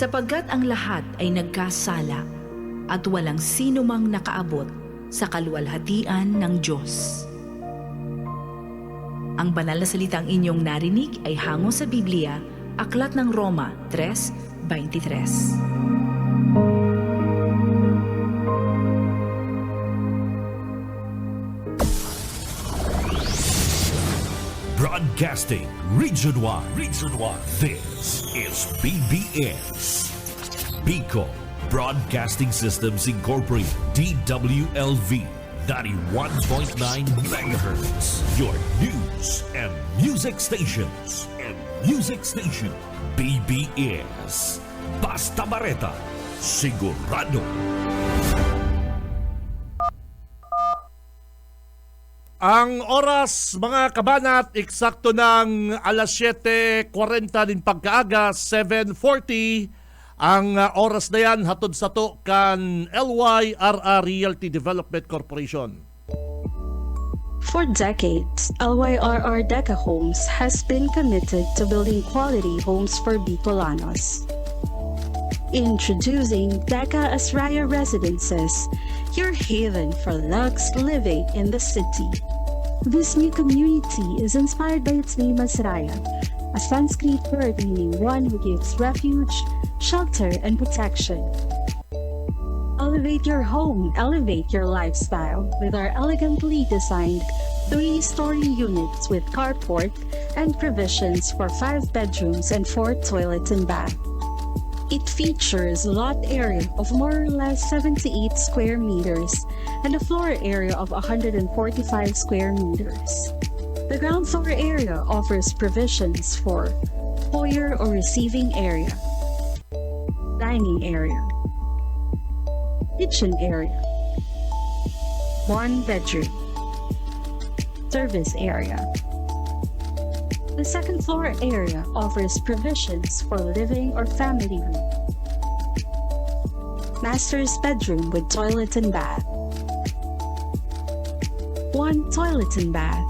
sapagkat ang lahat ay nagkasala at walang sino mang nakaabot sa kaluwalhatian ng Diyos. Ang banal na salitang inyong narinig ay hango sa Biblia, Aklat ng Roma 3:23. Broadcasting Region 1. This is BBS. Bicol Broadcasting Systems Incorporated. DWLV 91.9 MHz. Your news and music stations. BBS. Basta Bareta. Sigurado. Ang oras, mga kabanat, eksakto ng alas 7:40 din pagkaaga, 7:40. Ang oras na yan, hatod sa to kan LYRR Realty Development Corporation. For decades, LYRR Deca Homes has been committed to building quality homes for Bicolanos. Introducing Deca Asraya Residences, your haven for luxe living in the city. This new community is inspired by its name Asraya, a Sanskrit word meaning one who gives refuge, shelter, and protection. Elevate your home, elevate your lifestyle with our elegantly designed 3-story units with carport and provisions for 5 bedrooms and 4 toilets and bath. It features a lot area of more or less 78 square meters and a floor area of 145 square meters. The ground floor area offers provisions for foyer or receiving area, dining area, kitchen area, 1 bedroom, service area. The second floor area offers provisions for living or family room, master's bedroom with toilet and bath, 1 toilet and bath.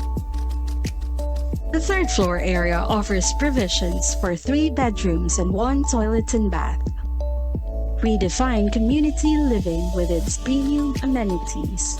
The third floor area offers provisions for 3 bedrooms and 1 toilet and bath. Redefine community living with its premium amenities.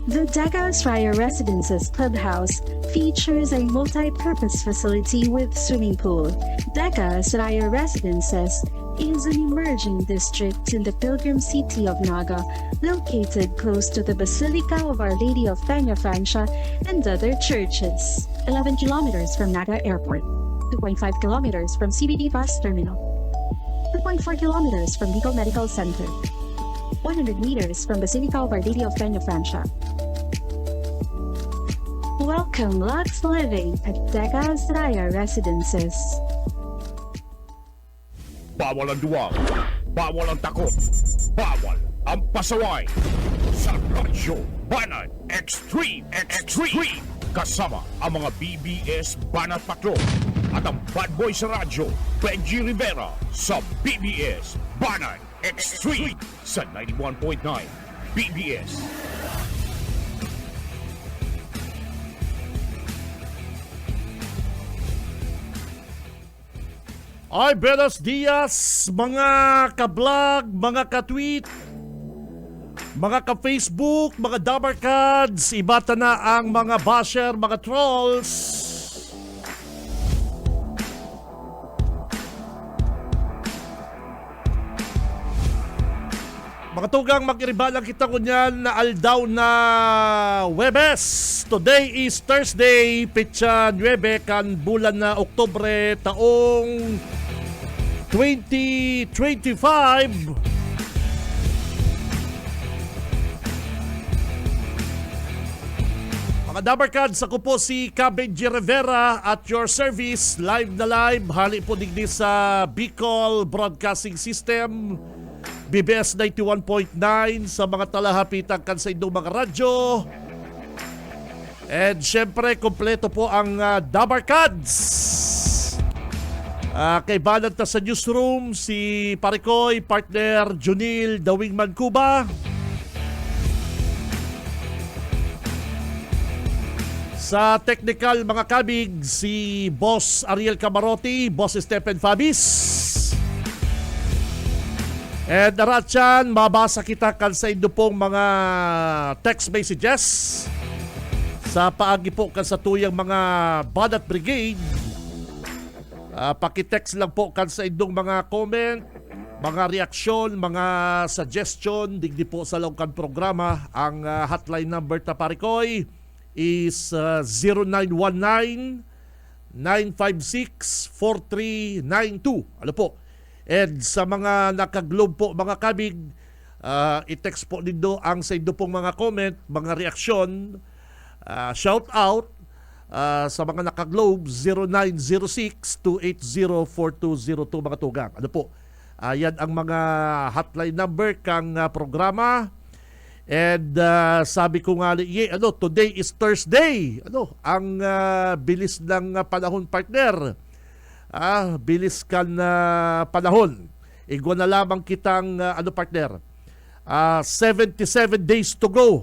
The Deca Asraya Residences Clubhouse features a multi-purpose facility with swimming pool. Deca Asraya Residences is an emerging district in the pilgrim city of Naga, located close to the Basilica of Our Lady of Peña Francia and other churches. 11 kilometers from Naga Airport, 2.5 kilometers from CBD Bus Terminal, 2.4 kilometers from Bicol Medical Center, 100 meters from Basilica of Our Lady of Peña Francia. Welcome Lux Living at Deca Asraya Residences. Bawal ang duwag. Bawal ang takot. Bawal ang pasaway. Sa Radyo Banat Extreme. Kasama ang mga BBS Banat Patrol at ang bad boy sa radyo, Benji Rivera sa BBS Banat Extreme sa 91.9 BBS. Ay, buenos dias, mga ka-vlog, mga ka-tweet, mga ka-Facebook, mga dabarkads, ibata na ang mga basher, mga trolls. Mga tugang mag-iribalang kita ko niyan na aldaw na Webes. Today is Thursday, pitsa 9 kan bulan na Oktubre taong 2025. Mga dabarkads, ako po si Benji Rivera at your service, live na live, hali po digdi sa Bicol Broadcasting System, BBS 91.9 sa mga talahapitan kan sa inyong mga radyo. And syempre, kompleto po ang Dabarkads. Kay banat na sa newsroom, si Parikoy, partner Junil The Wingman Cuba. Sa technical mga kabig, si Boss Ariel Camarote, Boss Stephen Fabis. And Aratyan, mabasa kita kan sa indo pong mga text messages sa paagi po kan sa tuyang mga Banat Brigade. Pakitext lang po kan sa indong mga comment, mga reaksyon, mga suggestion, digdi po sa longkan programa. Ang hotline number ta parikoy is 0919-956-4392. Ano po? And sa mga naka-globe po mga kabig, i-text po nindo ang sa indo pong mga comment, mga reaksyon, shout out sa mga naka-globe 0906-280-4202 mga tugang. Ano po? Yan ang mga hotline number kang programa. And sabi ko nga today is Thursday. Ang bilis ng panahon, partner. Bilis kan panahon. Igwa na lamang kitang partner. 77 days to go.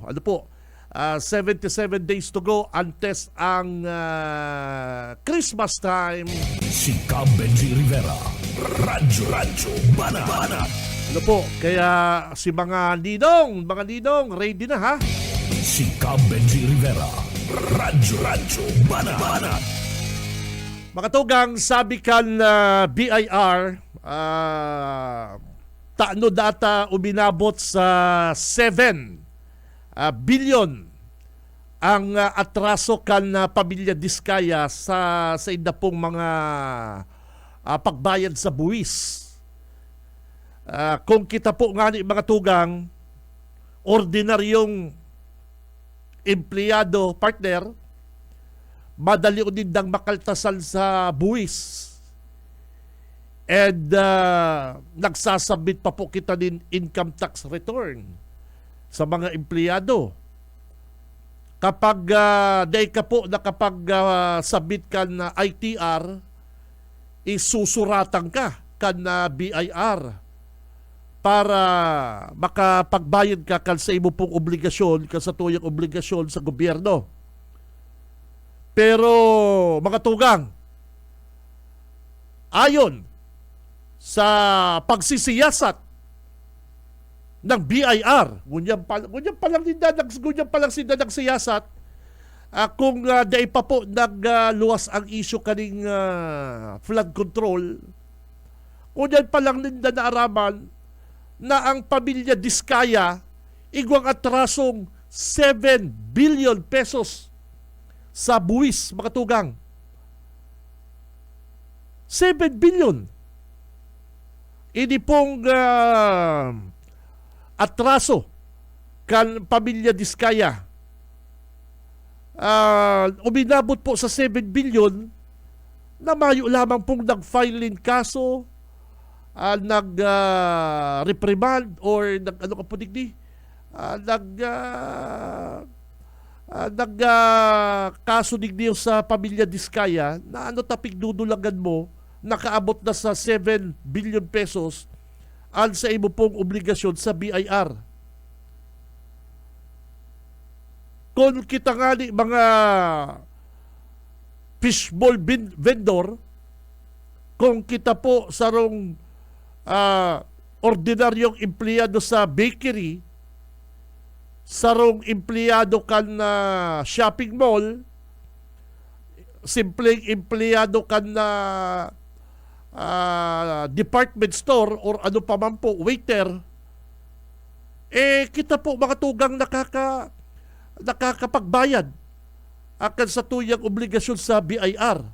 77 days to go antes ang Christmas time. Si Benji Rivera, Radyo Banat. Kaya si mga ninong, ready na ha? Si Benji Rivera, Radyo Banat. Mga tugang, sabi kan BIR, taano data uminabot sa 7 billion ang atraso kan pamilya Diskaya sa ida pong mga pagbayad sa buwis. Kung kita po nga ni mga tugang, ordinaryong empleyado, partner, madali din dang makaltasan sa buwis. And nagsasabit pa po kita din income tax return sa mga empleyado. Kapag day ka po na kapag submit ka na ITR, isusuratan ka na BIR para makapagbayad ka kan sa imo pong obligasyon, kan sa tuyang obligasyon sa gobyerno. Pero mga tugang, ayon sa pagsisiyasat ng BIR, ngunyan palang sinda nagsiyasat, kung dahil pa po nagluwas ang issue kaning flood control, ngunyan palang ninda naaraman na ang pamilya Diskaya igwang atrasong 7 billion pesos sa buwis, mga tugang. 7 billion. Ini pong atraso kan pamilya Diskaya. Uminabot po sa 7 billion na mayo lamang pong nag-file kaso, nag-reprimand or kaso digdiyo sa pamilya Diskaya na tapig dudulagan mo, nakaabot na sa 7 billion pesos al sa imo pong obligasyon sa BIR. Kung kita nga ni mga fishbowl vendor, kung kita po sarong ordinaryong empleyado sa bakery, sarong empleyado kan na shopping mall, simpleng empleyado kan na department store or ano pa man po, waiter, kita po mga tugang nakakapagbayad akan sa tuyang obligasyon sa BIR.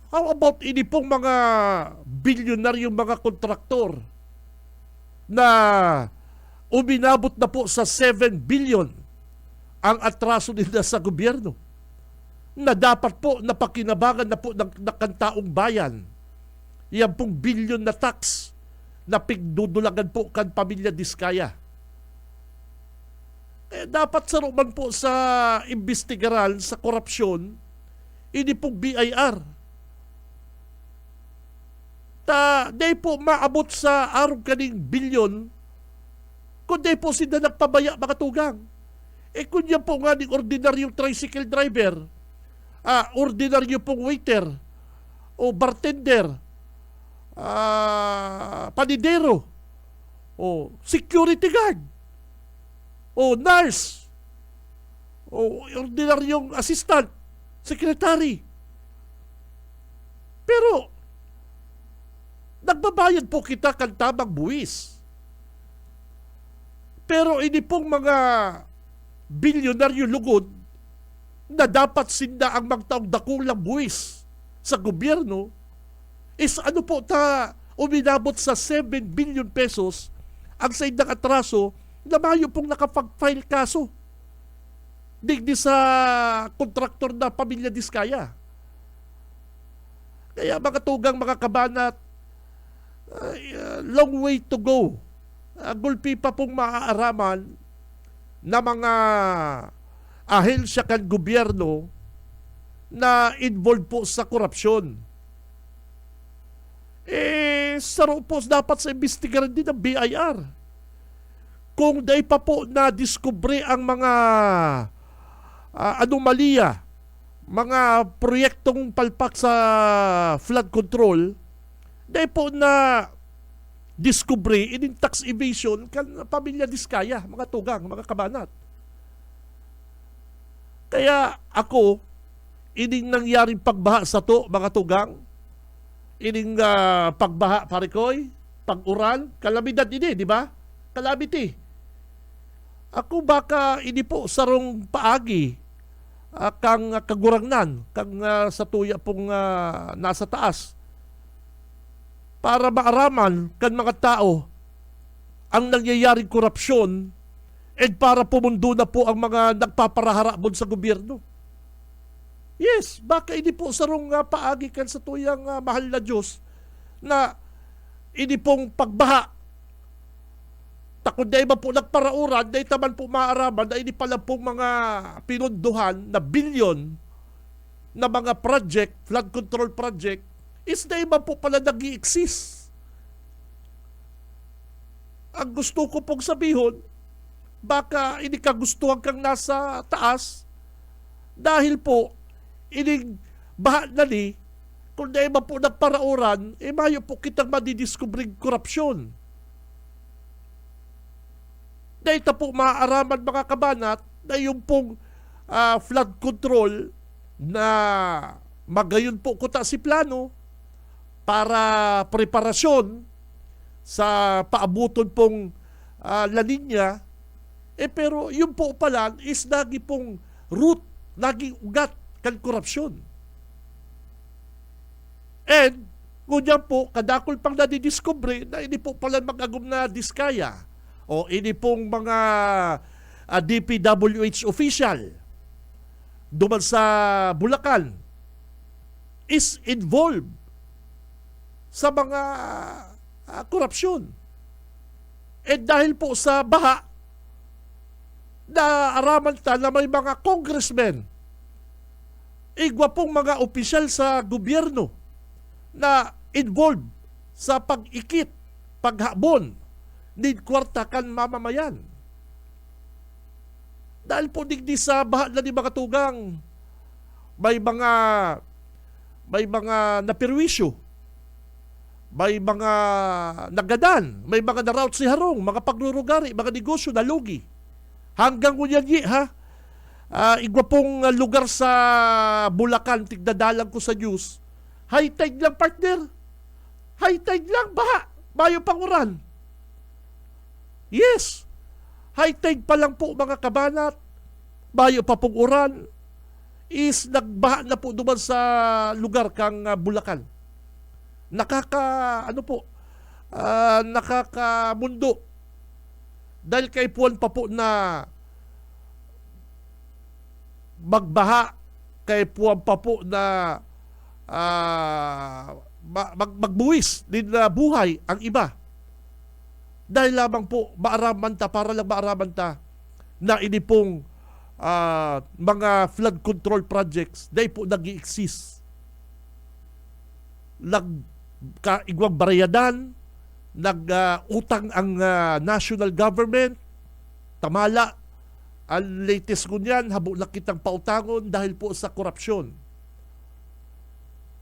How about ini pong mga bilyonaryong mga kontraktor na uminabot na po sa 7 billion ang atraso nila sa gobyerno, na dapat po napakinabangan na po ng kantaong bayan. Yan pong billion na tax na pigdudulagan po kan pamilya Diskaya. Dapat saruman po sa imbestigaran sa korupsyon, ini pong BIR. Di po maabot sa arong kaning bilyon, kundi po sila nagpabaya mga tugang. Kung yan po nga ng ordinaryong tricycle driver, ordinaryo pong waiter, o bartender, panidero, o security guard, o nurse, o ordinaryong assistant, secretary. Pero, nagbabayad po kita kan tamang buwis. Pero ini pong mga bilyonaryo lugod na dapat sinda ang magtaong dakulang buwis sa gobyerno is ano po uminabot sa 7 billion pesos ang saindang atraso na mayo pong nakapag-file kaso digdi sa kontraktor na Pamilya Diskaya. Kaya mga tugang, mga kabanat, long way to go. Gulpi pa pong maaaraman na mga ahensya kan gobyerno na involved po sa korupsyon. Saro po dapat sa investigaran din ng BIR. Kung dahil pa po na-discovery ang mga anomalya, mga proyektong palpak sa flood control, dahil po na discovery in tax evasion kan Pamilya Diskaya, mga tugang, mga kabanat. Kaya ako, ining nangyaring pagbaha sa to, mga tugang, ining pagbaha, parikoy, pag-uran, kalamidad ini, di ba? Calamity. Ako baka ini po sarong paagi kang kagurangnan, kang sa tuya pong nasa taas, para maaraman kan mga tao ang nangyayaring korupsyon at para pumundo na po ang mga nagpaparaharabon sa gobyerno. Yes, baka hindi po sarong paagi kan sa tuyang mahal na Diyos na hindi pong pagbaha. Takot na iba po nagparauran, dahil taman po maaraman na hindi pala pong mga pinunduhan na bilyon na mga project, flood control project, is na iba po pala nag-i-exist. Ang gusto ko pong sabihin, baka hindi ka gustuhan kang nasa taas dahil po ining baha na ni, kung na iba po nagparauran, mayo po kitang madidiscovering korupsyon. Dahil ta po maaaraman, mga kabanat, na yung pong flood control na magayon po kuta si plano para preparasyon sa paabuton pong La Nina, pero yung po pala is lagi pong root, lagi ugat kan korupsyon. And, ngunyan po, kadakol pang nadidiscovery na hindi po pala mag-agum na Diskaya o hindi pong mga DPWH official duman sa Bulacan is involved sa mga korupsyon. Eh dahil po sa baha, naaraman ta na may mga congressmen, igwa pong mga opisyal sa gobyerno na involved sa pag-ikit, paghabon, ni kwarta kan mamamayan. Dahil po digdi sa baha na ni mga tugang, may mga napirwisyo, may mga nagadan, may mga narout si harong, mga pagrurugari, mga negosyo na lugi. Hanggang kunyanyi, igwa pong lugar sa Bulacan, tigdadalang ko sa news, high tide lang, partner. High tide lang, baha. Bayo pang uran. Yes. High tide pa lang po, mga kabanat. Bayo pa pong uran. Is nagbaha na po duman sa lugar kang Bulacan. Nakakamundo. Dahil kay puwan pa po na magbaha, kay puwan pa po na magbuwis din na buhay ang iba. Dahil lamang po maaraman ta, para lang maaraman ta na ini pong mga flood control projects dahil po nag-i-exist. Igwang barayadan, nag-utang ang national government, tamala, ang latest ko niyan, habo na kitang pautangon dahil po sa korupsyon.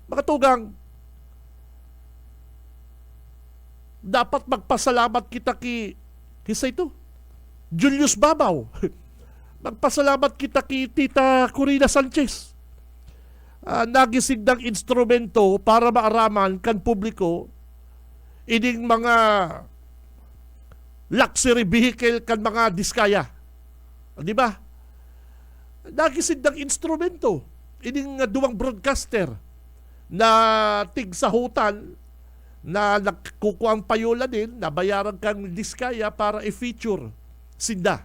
Mga tugang, dapat magpasalamat kita kisa ito, Julius Babaw. Magpasalamat kita kay Tita Corina Sanchez. Nagisig ng instrumento para maaraman kan publiko ining mga luxury vehicle kan mga diskaya. Di ba? Nagisig ng instrumento ining duwang broadcaster na tigsahutan na nagkukuha ang payola din, nabayaran kang diskaya para i-feature sinda.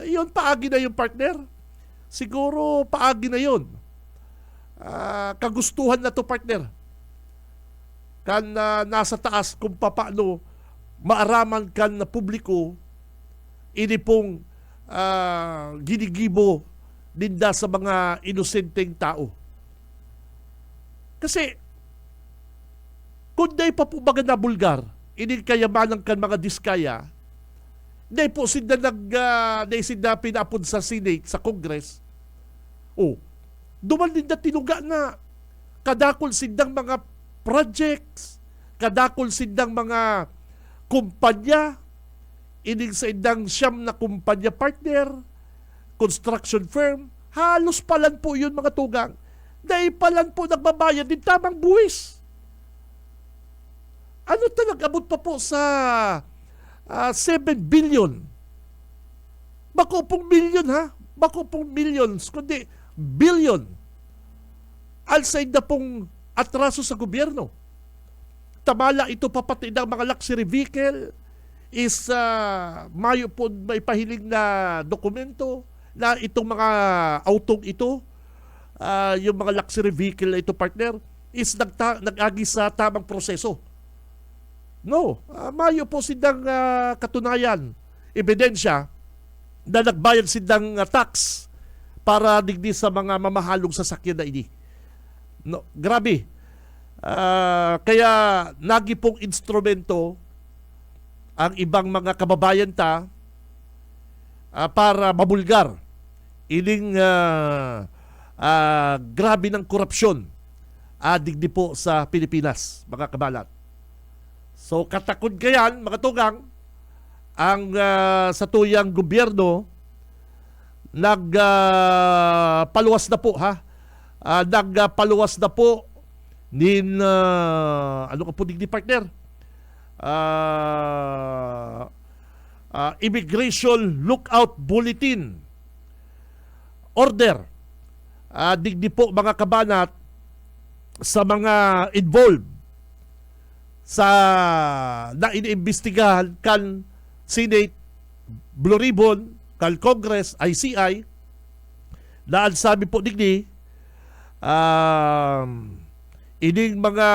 Yun, paagi na yung partner. Siguro paagi na yun. Kagustuhan na to partner. Kan nasa taas kung paano maaraman kan na publiko ini pong ginigibo dinda sa mga inosenteng tao. Kasi kung day pa po baga na bulgar, ini kayamanan kan mga diskaya, day po sila day sila pinapun sa Senate, sa Congress. Duman din na tinuga na kadakol sindang mga projects, kadakol sindang mga kumpanya, ining sa indang siyam na kumpanya partner, construction firm, halos palan po yun mga tugang. Dahil palan po nagbabayad din tamang buwis. Ano talaga abot pa po sa 7 billion? Bako pong million ha? Bako pong millions, kundi billion. Alside na pong atraso sa gobyerno. Tamala ito papatid ng mga luxury vehicle is mayo po may pahiling na dokumento na itong mga autong ito, yung mga luxury vehicle na ito partner, is nag-agi sa tamang proseso. No, mayo po silang katunayan, ebidensya na nagbayad silang tax para digdi sa mga mamahalong sasakyan na ini. No, grabe. Kaya nagi pong instrumento ang ibang mga kababayan ta para mabulgar ining grabe ng korupsyon digdi po sa Pilipinas, mga kabalat. So katakod kayan, mga tugang, ang sa tuyang gobyerno nagpaluwas na po ha. Nagpaluwas na po nin ano ka po digdi partner? Immigration Lookout Bulletin Order. Digdi po mga kabanat sa mga involved sa na iniimbestigahan kan Senate, Blue Ribbon, kan Congress, ICI, na ang sabi po digdi, ining mga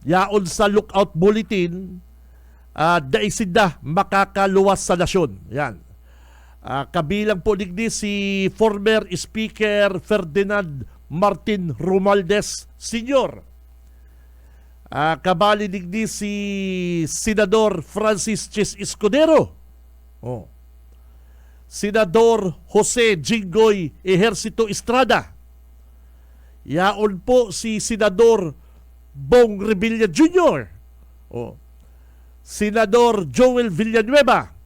yaon sa lookout bulletin, daisinda makakaluwas sa nasyon. Yan. Kabilang po digdi si former Speaker Ferdinand Martin Romualdez Sr., kabali digdi si Senador Francis Chis Escudero, Senador Jose Jinggoy Ejercito Estrada, yaon po si Senador Bong Revilla Jr., Senador Joel Villanueva,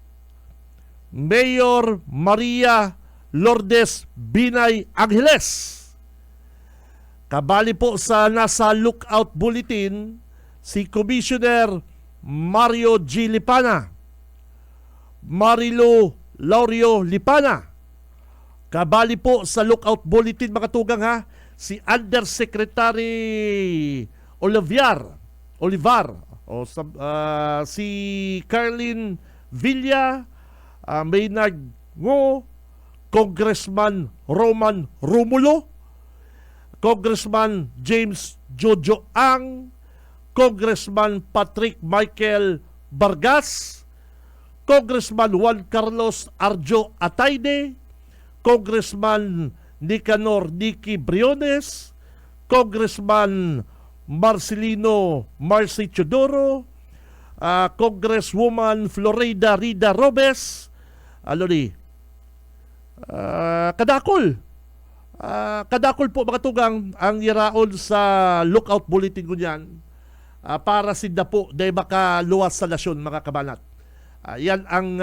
Mayor Maria Lourdes Binay Angeles. Kabali po sa nasa lookout bulletin si Commissioner Mario G. Lipana, Marilo Laurio Lipana. Kabali po sa lookout bulletin mga tugang ha, si Undersecretary Olivar, si Carlin Villa, Maynard Ngo, Congressman Roman Romulo, Congressman James Jojo Ang, Congressman Patrick Michael Vargas, Congressman Juan Carlos Arjo Atayde, Congressman Nicanor Nicky Briones, Congressman Marcelino Marcy Chodoro, Congresswoman Florida Rida Robes, kadakol po mga tugang ang yaraon sa lookout bulletin ko niyan. para sinda po day makaluwas sa nasyon, mga kabanat. Yan ang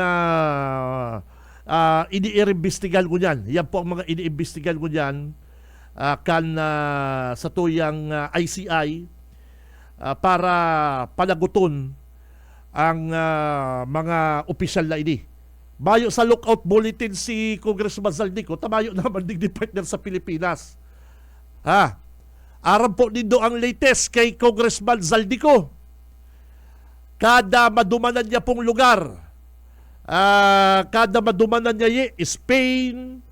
iniimbestigan ko yan. Yan po ang mga iniimbestigan ko yan sa tuyang ICI para panaguton ang mga opisyal na ini. Bayo sa lookout bulletin si Congressman Zaldico, tamayo naman din partner sa Pilipinas. Aram po nindo ang latest kay Congressman Zaldico. Kada madumanan niya pong lugar, kada madumanan niya Spain,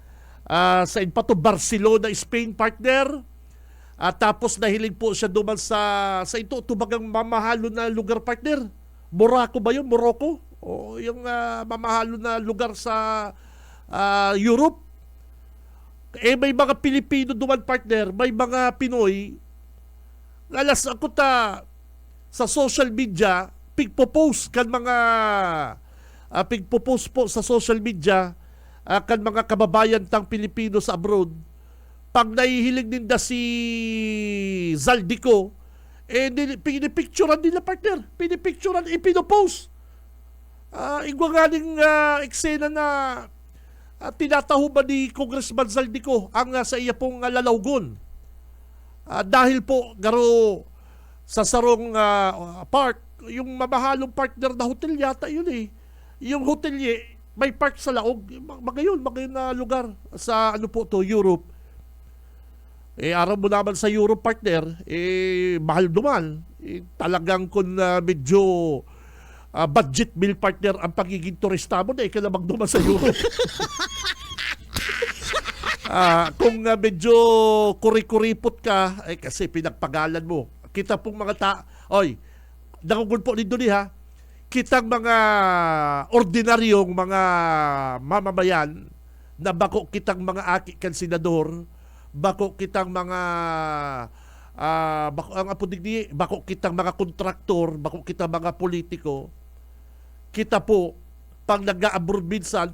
sa pa to Barcelona, Spain partner, tapos nahiling po siya duman sa ito, tubagang mamahalo na lugar partner. Morocco ba yun? Morocco? O yung mamahalo na lugar sa Europe. May mga Pilipino duman partner, may mga Pinoy, alas ako sa social media, pigpo-post kan mga pigpo-post po sa social media kan mga kababayan tang Pilipino sa abroad. Pag nahihiling ninda si Zaldico, pinipicturean nila partner, pinipicturean, ipinopost. Igwa galing eksena na tinataho ba ni Congressman Zaldico ang sa iya pong lalawgon. Dahil po garo sa sarong park, yung mamahalong partner na hotel yata yun eh. Yung hotelye may park sa laog, magayon na lugar sa ano po to, Europe. Araw mo naman sa Europe partner, mahal duman. Talagang kung medyo budget meal partner ang pagiging turista mo na ikaw duman sa Europe. Kung medyo kuri-kuripot ka, kasi pinagpagalan mo. Kita pong mga oy, nakugul po nito ni ha, kitang mga ordinaryong mga mamamayan na bako kitang mga aki kan senador, bako kitang mga bako kitang mga kontraktor, bako kitang mga politiko, kita po pag nag-abroad minsan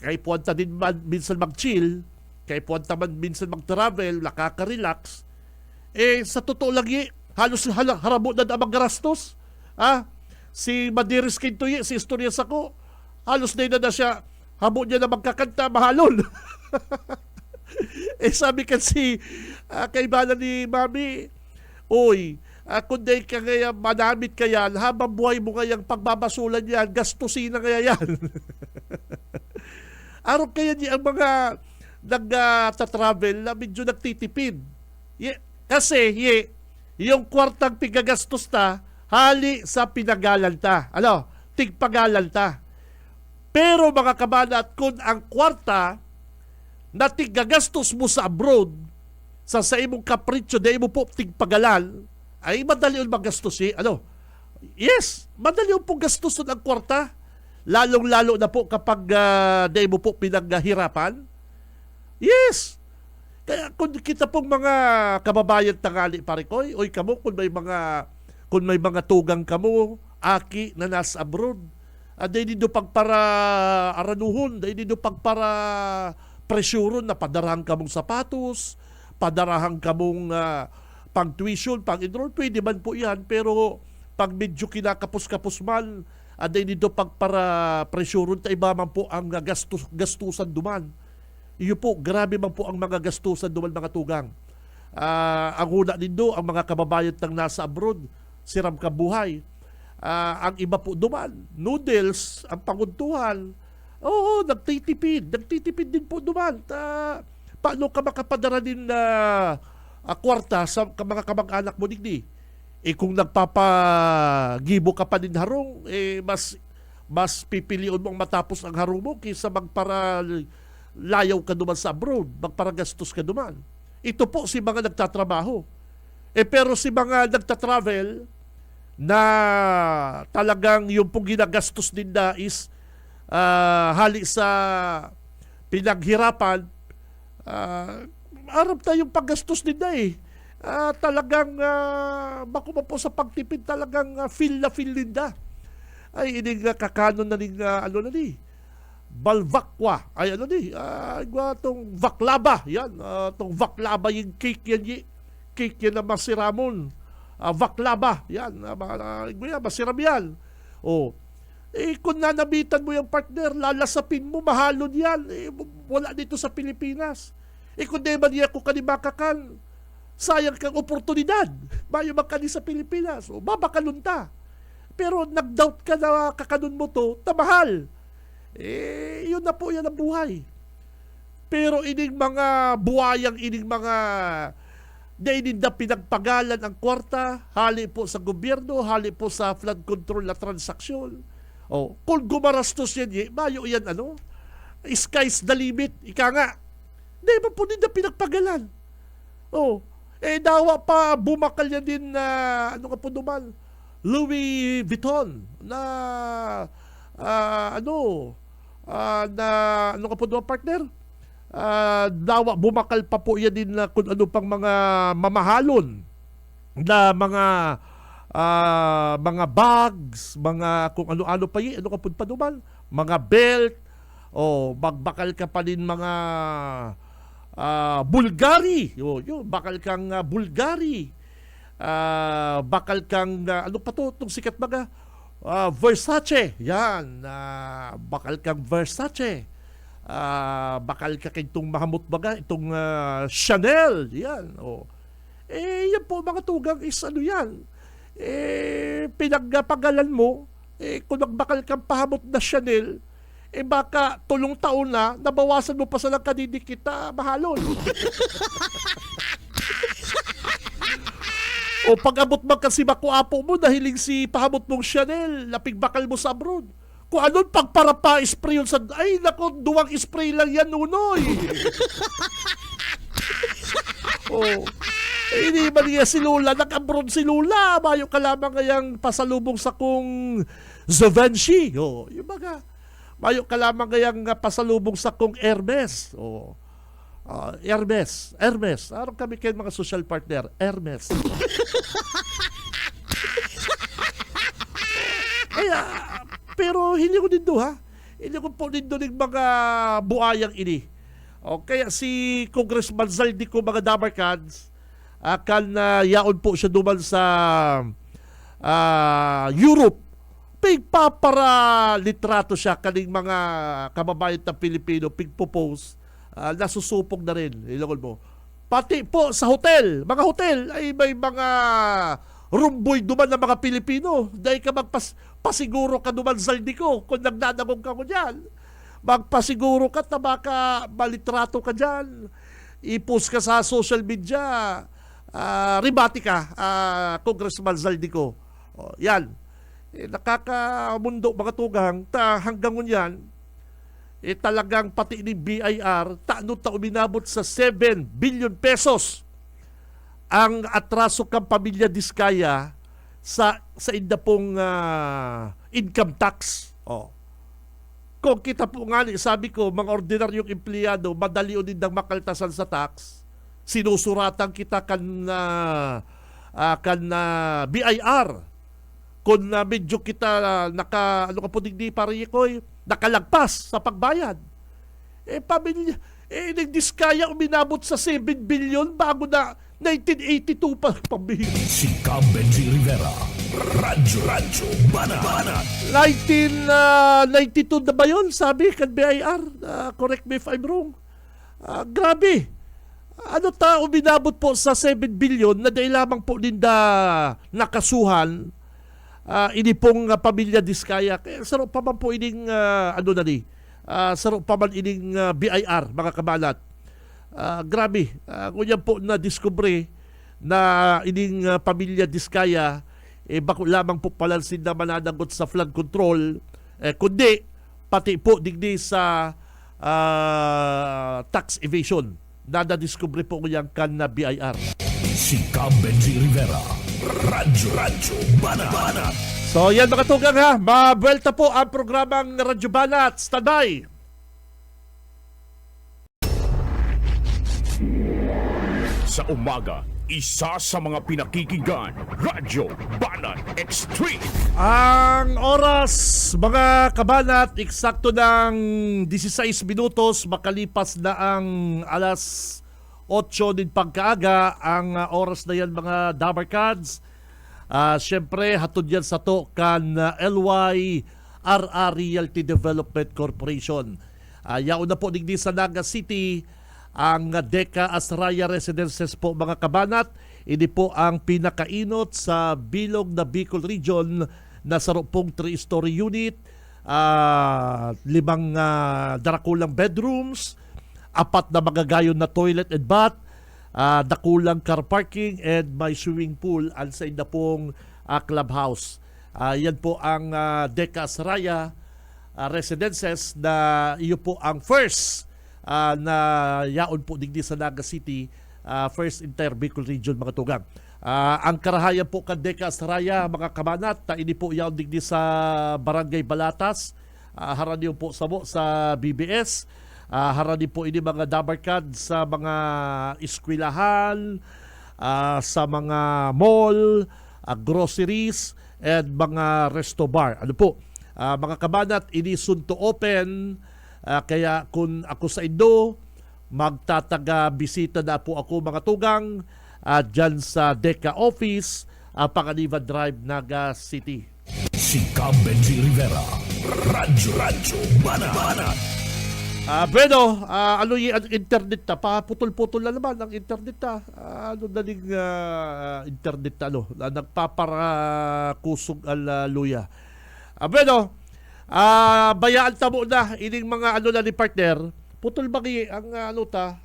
kay puwanta din minsan mag-chill, kay puwanta man minsan mag-travel, nakaka-relax, sa totoo lang halos harabo na ang mga gastos. Si Madiris Quintoye, si Istorya Sako, halos na siya, habo niya na magkakanta, mahalon. Sabi kasi kaibanan ni Mami, oy, kundi ka kaya manamit ka yan, habang buhay mo kayang pagbabasulan yan, gastusin na kaya yan. Araw kaya niya ang mga nag-travel na medyo nagtitipid. Kasi yung kwartang pigagastos hali sa pinagalan tigpagalan Pero mga kabanat, kung ang kwarta na tigagastos mo sa abroad, sa imong kapritsyo, na imo po tigpagalan, ay madali yung magastos Yes, madali yung pong gastos ang kwarta. Lalong-lalo na po kapag na imo po pinaghirapan. Yes. Kaya kung kita pong mga kababayan tangali parikoy, oy kamo, kung may mga tugang kamo, aki na nasa abroad, dahil dito pagpara aranuhon, dahil dito pagpara presyuron na padarahan kamong sapatos, padarahan kamong pang-tuition, pang-enroll, pwede man po yan, pero pag medyo kinakapos-kapos man, dahil dito pagpara presyuron, iba man po ang gastusan duman. Iyo po, grabe man po ang mga gastusan duman mga tugang. Ang una nindo, ang mga kababayan tang nasa abroad, siram kabuhay. Ang iba po duman, noodles, ang panguntuhan. Oo, nagtitipid din po duman. Paano ka makapadara din kwarta sa mga kamag-anak mo digdi? Kung nagpapagibo ka pa din harong, mas pipilion mong matapos ang harong mo kaysa magpara layaw ka duman sa abroad, magparagastos ka duman. Ito po si mga nagtatrabaho. Pero si mga nagtatravel na talagang yung pong ginagastos din na is hali sa pinaghirapan, arap tayong paggastos din na talagang bako mo po sa pagtipid, talagang feel din na. Ay, ining kakanon na ning balvakwa. Ay, itong vaklaba. Yan, itong vaklaba yung cake yan. Cake yan na masiramon. baklava. Yan, masiram yan. Oh. Kung nanabitan mo yung partner, lalasapin mo, mahalon yan. Wala dito sa Pilipinas. Kung di ba niya kung kanibakakan, sayang kang oportunidad. Bayo magkani sa Pilipinas. O, babakalun ta. Pero nag-doubt ka na kakanon mo to, tamahal. Yun na po yan ang buhay. Pero ining mga buhayang, ining mga na ininda pinagpagalan ang kwarta, hali po sa gobyerno, hali po sa flood control na transaksyon. Kung gumarastos yan, mayo yan, sky's the limit. Ika nga, di ba po nila pinagpagalan? Dawa pa, bumakal yan din na, Louis Vuitton na, partner? Dawa, bumakal pa po yan din na kung ano pang mga mamahalon na mga bags, mga kung ano-ano pa yun, mga belt, magbakal ka pa din mga Bulgari, bakal kang Bulgari, bakal kang, ano pa to, itong sikat mga, Versace, yan, bakal kang Versace, bakal ka kay itong mahamot baga, itong Chanel, yan, yan po mga tugang is yan, pinagpagalan mo, kung nagbakal kang pahamot na Chanel, baka tulong taon na, nabawasan mo pa sa lang kadidikit mahalon. Pag-abot man kasi makuapo mo, dahiling si pahamot mong Chanel, napigbakal mo sa abroad. Kung anong pagpara pa spray yun sa... Ay, nako, duwang spray lang yan, unoy. Hindi ba niya si Lola? Nag-abroad si Lola. Mayo ka lamang ngayang pasalubong sa kong Givenchy. Yung mga... Mayo ka lamang ngayang pasalubong sa kong Hermes. Hermes. Araw kami kayo mga social partner. Hermes. Pero hindi ko din do, ha? Hindi ko po din do ng mga buayang ini. Kaya si Congressman Zaldico, mga Dabarkads, akan yaon po siya duman sa Europe. Pigpapara litrato siya kaning mga kababayan ng Pilipino, pigpopose, nasusupog na rin. Ilagol mo. Pati po sa hotel, mga hotel ay may mga rumboy duman ng mga Pilipino. Dahil ka magpasiguro ka duman Zaldico kung nagdadagong ka ko dyan. Magpasiguro ka na baka malitrato ka dyan. I-post ka sa social media. Ribati ka, Congressman Zaldico. Yan. Nakakamundo mga tugang hanggang ngunyan talagang pati ni BIR uminabot sa 7 billion pesos ang atraso kang pamilya Diskaya sa inda pong income tax. Kung kita po nga, sabi ko, mga ordinaryong empleyado, madali o din makaltasan sa tax, sinusuratan kita kan BIR. Kung medyo kita nakalagpas sa pagbayad. Pamilya, nagdiskaya uminabot sa 7 billion bago na 1982 pa pambihira. Si Benji Rivera, Radyo Banat. 1992 na ba yun? Sabi kan BIR. Correct me if I'm wrong. Grabe. Uminabot po sa 7 billion na dahil lamang po ninda nakasuhan ini pong pamilya Diskaya. Kaya sarap pa man po ining sarap pa man ining BIR, mga kabalat. Grabe. Ngunyan po na-discovery na ining pamilya Diskaya, bako lamang po palansin na mananagot sa flood control, kundi pati po digdi sa tax evasion. Nada-discovery po ngunyan kan na BIR. Si Benji Rivera, Radyo Banat. So yan mga tugang, ha, mabuelta po ang programang Radyo Banat. Standby! Sa umaga, isa sa mga pinakikinggan, Radyo Banat Extreme. Ang oras, mga kabanat, eksakto ng 16 minutos, makalipas na ang alas 8 din pagkaaga. Ang oras na yan, mga Dabarkads, Siyempre, hatod yan sa to kan LYRR Realty Development Corporation. Yaon na po digdi sa Naga City, ang Deka Asraya Residences po mga kabanat. Ini po ang pinakainot sa bilog na Bicol Region na sarupong 3-story unit, 5 darakulang bedrooms, 4 na magagayon na toilet and bath, dakulang car parking and may swimming pool at sa inda pong clubhouse. Yan po ang Deka Asraya Residences na iyo po ang first na yaon po digdi sa Naga City, first entire Bicol Region mga tugang. Ang karahayan po kan Deka Asraya mga kabanat, ini po yaon digdi sa Barangay Balatas, haraniyo po sa BBS. Harani po ini mga dabarkad sa mga eskwelahan, sa mga mall, groceries, and mga resto bar. Ano po, mga kabanat, ini soon to open, kaya kung ako sa Indo, magtataga bisita na po ako mga tugang dyan sa Deka Office, Panganiban Drive, Naga City. Si Cam Benji Rivera, Radyo Banat. Bueno, ano yung internet na? Paputol-putol na naman ang internet na. Ano daling internet na nagpaparakusog al luya. Bueno, bayaan tamo na ining mga ano na ni partner. Putol bagi ang ano ta?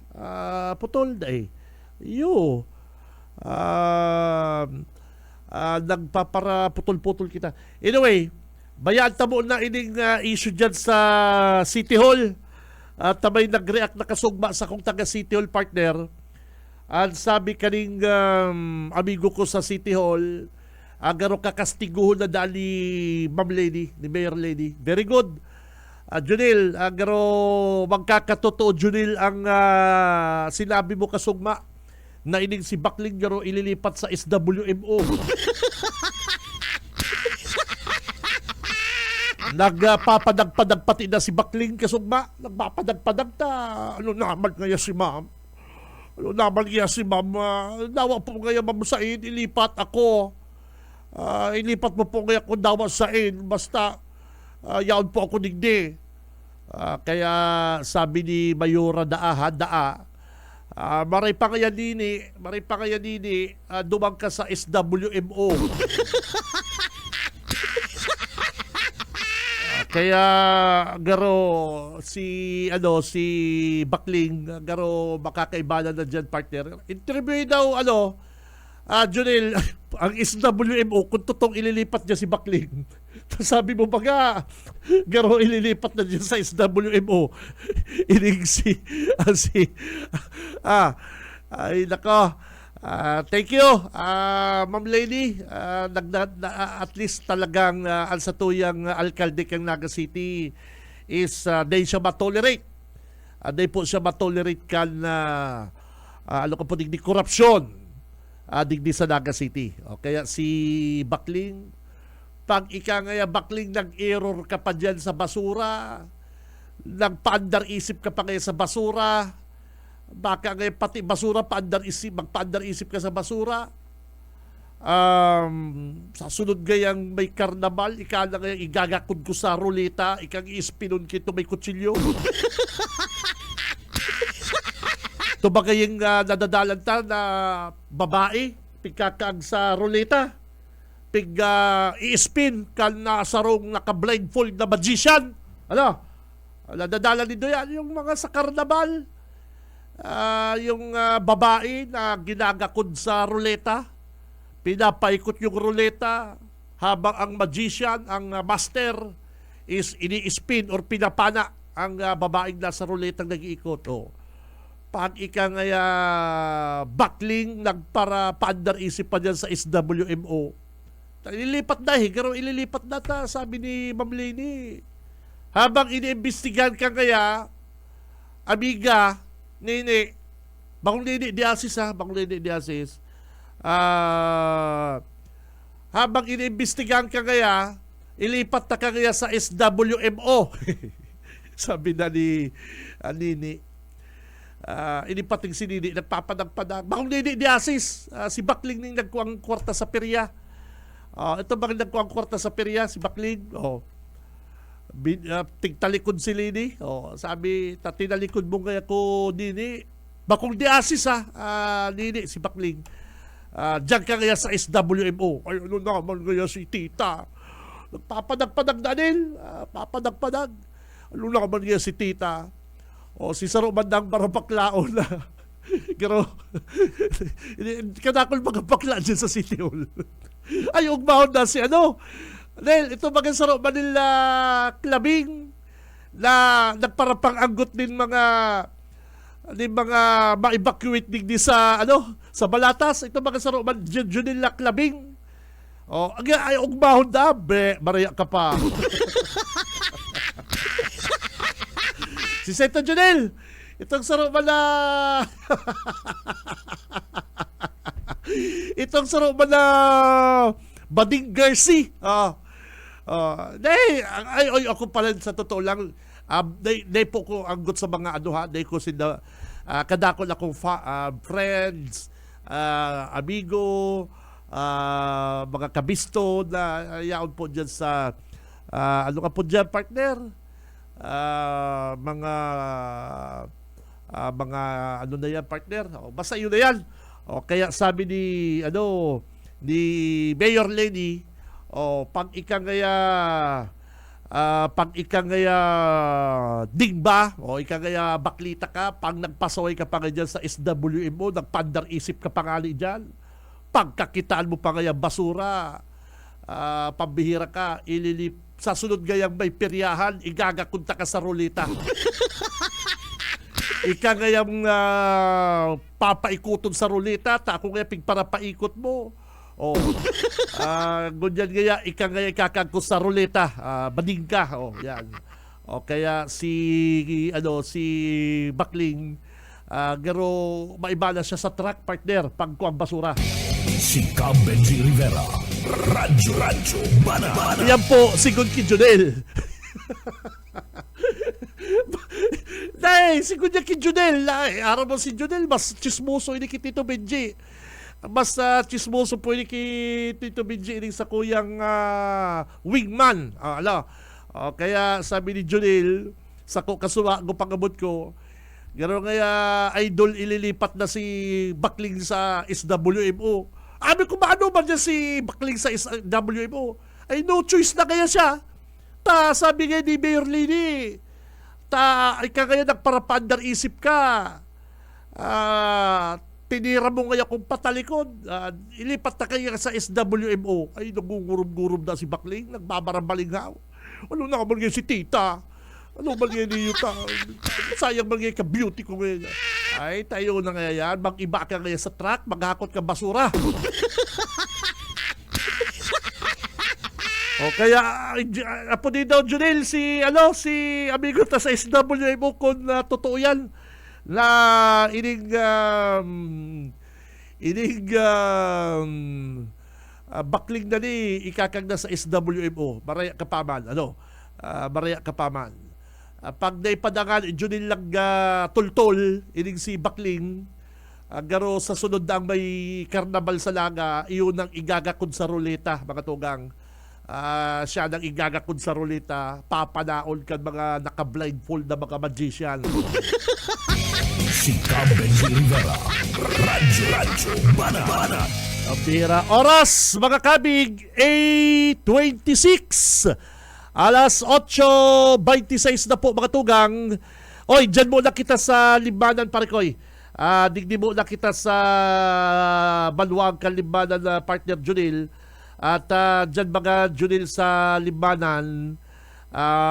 Putol na eh. Yo. Nagpapara putol-putol kita. Anyway, bayaan tamo na ining issue dyan sa City Hall. At may nag-react na kasugma sa kong taga City Hall partner. At sabi kaning amigo ko sa City Hall, agaro kakastiguhon na daan ni Ma'am Lady, ni Mayor Lady. Very good. Junil, agaro magkakatotoo Junil ang sinabi mo kasugma na ining si Bakling garo ililipat sa SWMO. Nagpapadag-padag pati na si Bakling kasugma. Nagpapadag-padag ta. Ano naman ngaya si Ma'am? Ano naman ngaya si Ma'am? Dawa po ngaya Ma'am Sain, ilipat ako. Ilipat mo po ngaya kung dawa Sain. Basta, yaon po ako digdi. Kaya sabi ni Mayora daa, maray pa kaya dini, dumang ka sa SWMO. Kaya garo si Bakling garo makakaibanan na diyan partner. Interview daw Junel ang SWMO kung totoong ililipat niya si Bakling. Sabi mo baga garo ililipat na diyan sa SWMO. Ining ay nako. Thank you, Ma'am Lady. At least talagang ang satuyang alkalde kang Naga City is di siya matolerate. Di po siya matolerate kan digdi korupsyon digdi sa Naga City. Kaya si Bakling, pag ngaya Bakling nag-error ka pa dyan sa basura, nagpaandar isip ka pa ngayon sa basura, baka ngayon pati basura magpaandar isip ka sa basura. Sa sunod gayang may karnabal, ika na ngayon igagakod ko sa ruleta, ikang ispinon kito may kutsilyo. Ito ba kayong nadadalan ta na babae, pigkakaag sa ruleta, i-spin ka na sarong naka-blindfold na magician? Nadadalan nito yan, yung mga sa karnabal. Yung babae na ginagakod sa ruleta, pinapaikot yung ruleta habang ang magician, ang master is ini-spin or pinapana ang babaeng nasa ruletang nag-iikot. Pag ika ngaya Bakling nagpara paandar isip pa dyan sa SWMO, ililipat na garo ililipat na ta, sabi ni Ma'am Lini. Habang iniimbestigahan ka ngaya, amiga, Nini, Bangong Lini Diasis habang iniimbestigahan ka ngaya, ilipat na ka ngaya sa SWMO. Sabi na ni Nini. Inipating si Nini, nagpapadag-padag. Bangong Lini Diasis, si Bakling ning nagkuang kwarta sa perya. Ito ba nagkuha ang kwarta sa perya, si Bakling? Tigtalikod si Lini. Sabi, tinalikod mo kaya ko, Nini. Bakong di asis Nini, si Bakling. Diyan ka kaya sa SWMO. Ay, ano naman kaya si Tita? Nagpapadag-padag na nil. Papadag-padag. Ano naman kaya si Tita? Si Saro Bandang Barabaklaon na. Pero, kanakol mga bakla dyan sa City Hall. Ay, ugmahon na si Nel, ito mga Saro Manila Clubbing na nagparapang anggot din mga ma-evacuate din sa sa Balatas. Ito mga Saro Manila Clubbing. Ay ugmahon na, maraya ka pa. Si Seta Junel, itong Saro itong Saro Bading Garci. Ay, ako pala sa totoo lang, day po ko anggot sa mga day ko kadakol akong friends, amigo, mga kabisto na yaon po dyan sa ano ka po dyan, partner? Mga ano na yan, partner? Basta yun na yan. Kaya sabi ni Mayor Lenny, pag ika ngaya dingba, ika ngaya baklita ka, pag nagpasaway ka pa nga dyan sa SWMO, nagpandar isip ka pa nga dyan, pagkakitaan mo pa ngaya basura, pambihira ka, sa sunod ngayang may peryahan, igagakunta ka sa rulita. Ika ngayang papaikuton sa rulita, ako ngaya pigparapaikot mo. Ganyan ngaya, ika ngaya ikakagko sa rulita, bading ka. Yan. Kaya si Bakling, garo maibala siya sa truck, partner, pagkuang basura. Si Benji Rivera, Radyo Bana. Yan po, sigon ki Junel. Sigon niya ki Junel. Araw mo si Junel, mas chismoso ini ki Tito Benji. Mas chismoso po ini ki Tito Benji ini sa kuyang wingman. Kaya sabi ni Junel, sa kasuwa ko pangabot ko, gano'n nga idol ililipat na si Bakling sa SWMO. Abi ko maano ba niya si Bakling sa SWMO? Ay no choice na kaya siya. Sabi nga ni Mayor Lini, ika kaya nagparapandar isip ka. Tinira mo kaya kung patalikod. Ilipat na kaya sa SWMO. Ay nagugurum-gurum na si Bakling, nagbabarambalingaw. Ano na kaman si Tita? Ano ba niya niyo ta? Sayang ba niya ka-beauty ko ngayon? Ay, tayo na nga yan. Mag-iba ka ngayon sa truck, maghakot ka basura. Kaya, apo din daw, Junel, si amigo ta sa SWMO kung totoo yan, na Bakling na ni ikakag na sa SWMO. Maraya kapaman. Maraya kapaman. Pag naipadangan, Junil lang tultol, ining si Bakling, garo sa sunod na may karnabal sa laga, iyon ang igagakod sa ruleta, mga tugang. Siya nang igagakod sa ruleta, papanaon kan mga naka-blindfold na mga magician. Si Benji Rivera, Radyo Bana. Pira oras, mga kabig, 8:26. Alas 8:26 na po, mga tugang. Oy, dyan muna kita sa Limbanan, Parikoy. Digdi muna kita sa Baluang, Kalimbanan na partner Junil. At dyan mga Junil sa Limbanan,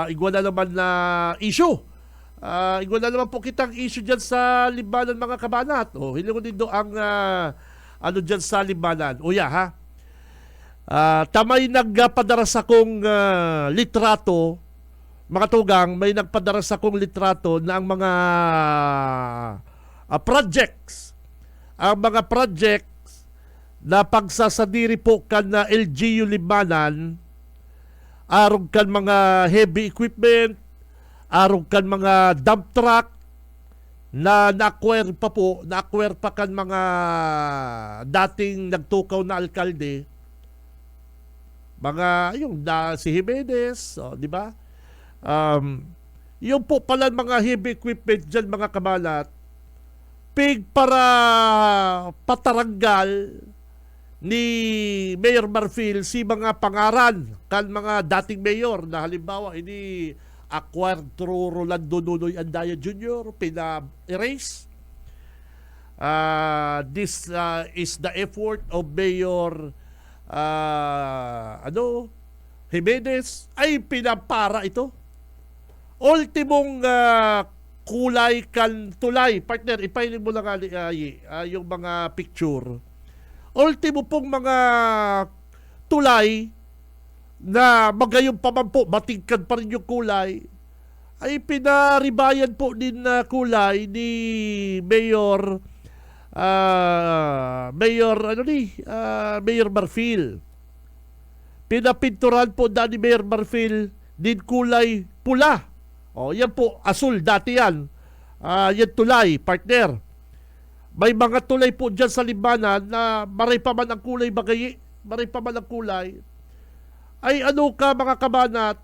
igwa na naman na issue. Igwa na naman po kitang issue dyan sa Limbanan, mga kabanat. Hilingon din do ang dyan sa Limbanan. Ha? Tamay nagpadaras akong litrato, mga tugang, may nagpadaras akong litrato na ang mga projects na pagsasadiri po kan na LGU Limbanan, arog kan mga heavy equipment, arog kan mga dump truck na na-acquire pa kan mga dating nagtukaw na alkalde. mga yung si Jimenez, di ba? Yung po pala mga heavy equipment dyan, mga kabalat, pig para pataranggal ni Mayor Marfil si mga pangaran kan mga dating mayor na halimbawa ini acquired through Rolando Nunoy Andaya Jr. pina-erase. This is the effort of Mayor Jimenez. Ay pinapara ito. Ultimong kulay kan tulay. Partner, ipailin mo lang yung mga picture. Ultimo pong mga tulay na magayong pa man po, matingkad pa rin yung kulay, ay pinaribayan po din na kulay ni Mayor Mayor Marfil. Pinapinturan po ni Mayor Marfil din kulay pula. Yan po, asul, dati yan. Yan tulay, partner. May mga tulay po dyan sa libanan na maray pa man ang kulay bagayi, maray pa man ang kulay. Ay ano ka mga kabanat,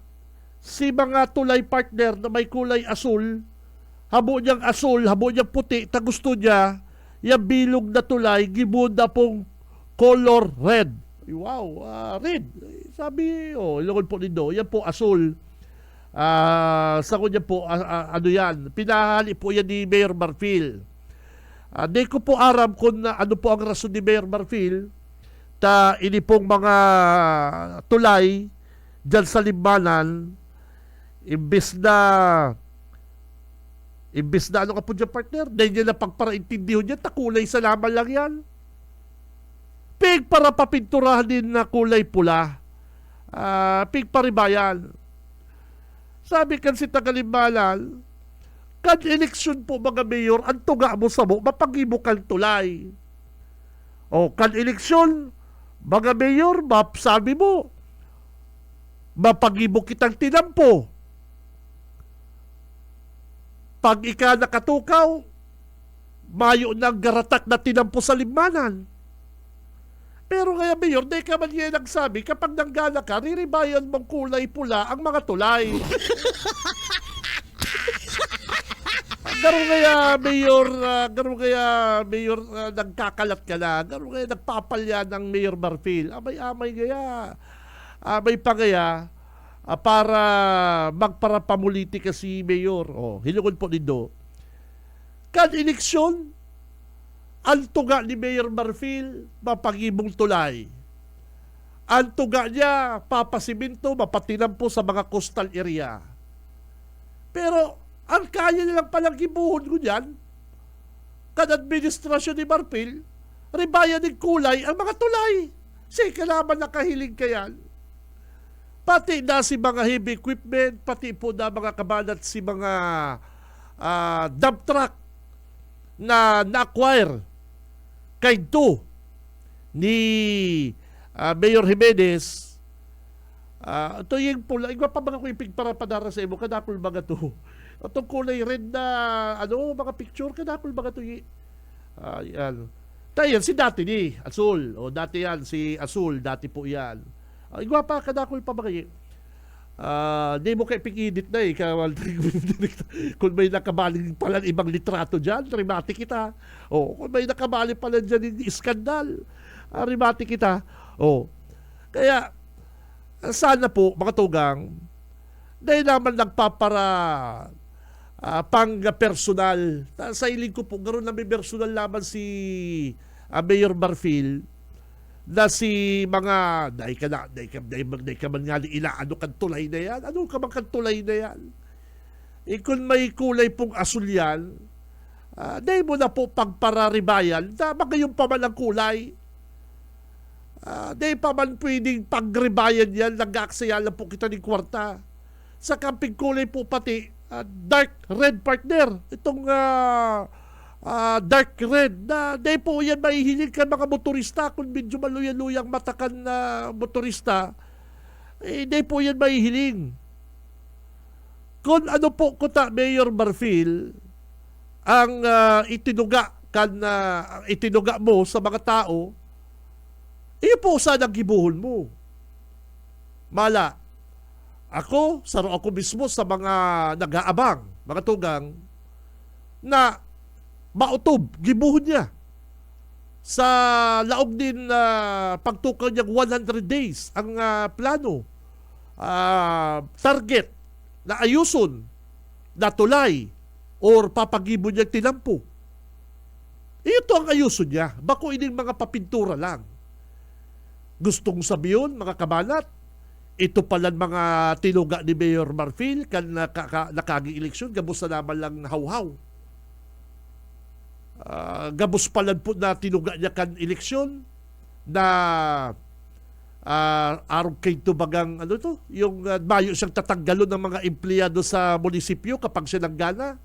si mga tulay partner na may kulay asul, habo niyang asul, habo niyang puti, ta gusto niya, yung bilog na tulay, gibunda pong color red. Wow, red. Sabi, ilungon po nindo, yan po asul. Sa kanya po, ano yan, pinahali po yan ni Mayor Marfil. Di ko po aram kung ano po ang rason ni Mayor Marfil ini pong mga tulay dyan sa libanan imbis na ano ka po dyan, partner, dahil niya na pagparaintindihan niya, takulay sa laman lang yan. Pig para papinturahan din na kulay pula. Pig paribayan. Sabi kan si Tagalimbalan, kan eleksyon po mga mayor, ang tuga mo sa mo, mapagibo kang tulay. Kan eleksyon, mga mayor, sabi mo, mapagibo kitang tinampo. Pag ika nakatukaw, mayo ng garatak na tinampo sa limanan. Pero kaya mayor, di ka man yan nagsabi, kapag nanggala ka, riribayan mong kulay pula ang mga tulay. Garo kaya mayor, nagkakalat ka na, garo kaya nagpapalya ng Mayor Marfil. Amay kaya, amay pa kaya, para magparapamulitika si mayor. Hilungon po nindo. Kan eleksyon, ang tuga ni Mayor Marfil, mapagibong tulay. Ang tuga niya, papasiminto, mapatinampo sa mga coastal area. Pero, ang kaya nilang palang gibuhon ko dyan, kan administrasyon ni Marfil, ribayan ng kulay ang mga tulay. Sige naman nakahiling ka yan. Pati na si mga heavy equipment, pati po na mga kabanat si mga dump truck na na-acquire kay ni Mayor Jimenez. Ito yung pula. Igwa pa mga kuipig para padara sa imo. Kadakol mga to. Itong kulay red na mga picture. Kadakol mga to. Yan. Tayo si dati ni Asul. Dati yan si Asul. Dati po yan. Igwa pa kadakol pa mga di mo kay pig-edit na kung may nakabaling pala ibang litrato dyan, rimati kita. Kung may nakabaling pala dyan yung iskandal, rimati kita. Kaya sana po mga tugang dahil naman nagpapara pang personal sa iling ko po ganoon na may personal laban si Mayor Marfil na si mga dahi ka man nga ano kan tulay na yan, ano ka man kan tulay na yan, kung may kulay pong asul yan, dahi mo na po pagpararibayan na magayong pa man ang kulay. Di pa man pwedeng pagribayan yan, nag-aaksaya lang po kita ng kwarta. Sa camping kulay po pati, dark red partner. Itong dark red, na di po yan mahihilig ka mga motorista. Kung medyo maluyang-luyang matakan na motorista, di po yan mahihiling. Kung ano po kuta Mayor Marfil, ang itinuga mo sa mga tao, iyo po sana gibuhon mo. Mala, saro ako mismo sa mga nag-aabang, mga tugang, na mautob, gibuhon niya sa laog din na pagtukaw niyang 100 days ang plano, target na ayuson, na tulay, or papagibo niyang tinampo. Ito ang ayuson niya. Bako ining mga papintura lang. Gustong sabiyon, mga kabanat, ito pala mga tinuga ni Mayor Marfil kan nakaging eleksyon, gabos na naman lang hawhaw. Gabos pala po na tinuga niya kan eleksyon na araw kay tubagang yung mayo siyang tatanggalon ng mga empleyado sa munisipyo kapag siya nanggana.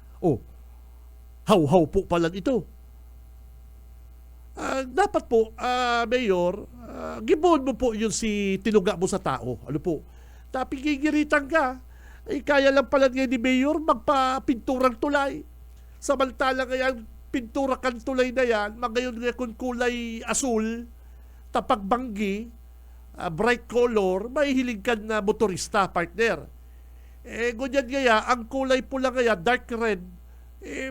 Hawhaw po pala ito. Dapat po, Mayor, gibuhon mo po yun si tinuga mo sa tao. Ano po? Tapi gigiritan ka. Kaya lang pala ngayon ni Mayor magpapinturang tulay. Samantala ngayon, pintura kan tulay na yan, magayon nga kung kulay asul, tapagbanggi, bright color, mahihilig ka na motorista, partner. Ganyan gaya, ang kulay pula gaya, dark red,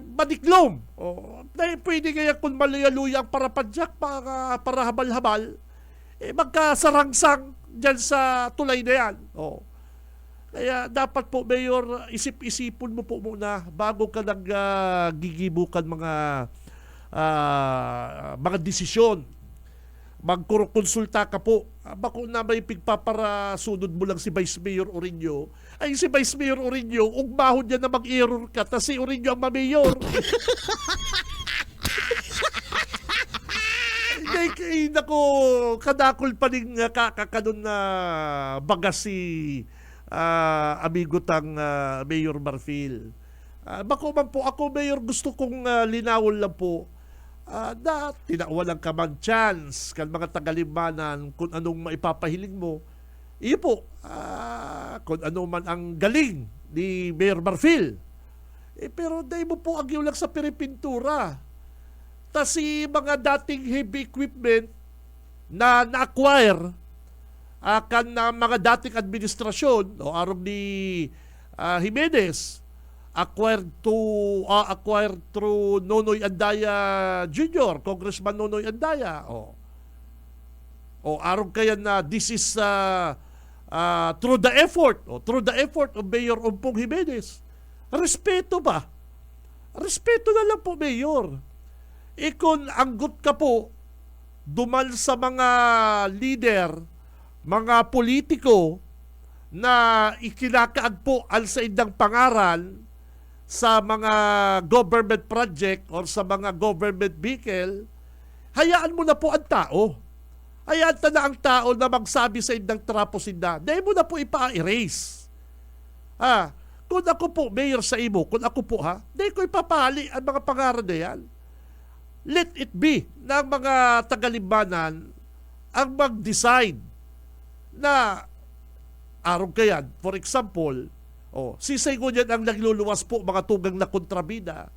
madiklom. Pwede kaya kung maluya-luya ang parapadyak para habal-habal, magkasarangsang dyan sa tulay na yan. Kaya dapat po, Mayor, isip-isipon mo po muna bago ka naggigibukan mga desisyon. Magkonsulta ka po. Bako na may pigpaparasunod mo lang si Vice Mayor Orinio. Ay, si Vice Mayor Orinio, ugmahon niya na mag-error ka, tas si Orinio ang ma-mayor. Hindi, nako, kadakol pa rin kakakanon na bagas si amigo tang Mayor Marfil. Bako man po ako, Mayor, gusto kong linawon lang po na tinawalan ka man chance kan mga tagalimanan kung anong maipapahiling mo. Iyo po, kung ano man ang galing ni Mayor Marfil. Pero dahil mo po agyaw lang sa piripintura. Tas si mga dating heavy equipment na na-acquire kan na mga dating administrasyon o arong ni Jimenez acquired through Nonoy Andaya Jr., Congressman Nonoy Andaya. Arong kaya na this is through the effort of Mayor Ompong Jimenez. Respeto ba? Respeto na lang po, Mayor. Kung anggot ka po dumal sa mga leader, mga politiko na ikinakaag po al sa indang pangaral sa mga government project or sa mga government vehicle, hayaan mo na po ang tao. Hayaan na ang tao na magsabi sa indang trapos inda. Dahil mo na po ipa-erase. Kung ako po, Mayor sa imo, kung ako po dahil ko ipapali ang mga pangaral na yan. Let it be ng mga tagalibanan ang mag-decide na araw kayan, for example, sisay ko niyan ang nagluluwas po mga tugang na kontrabida.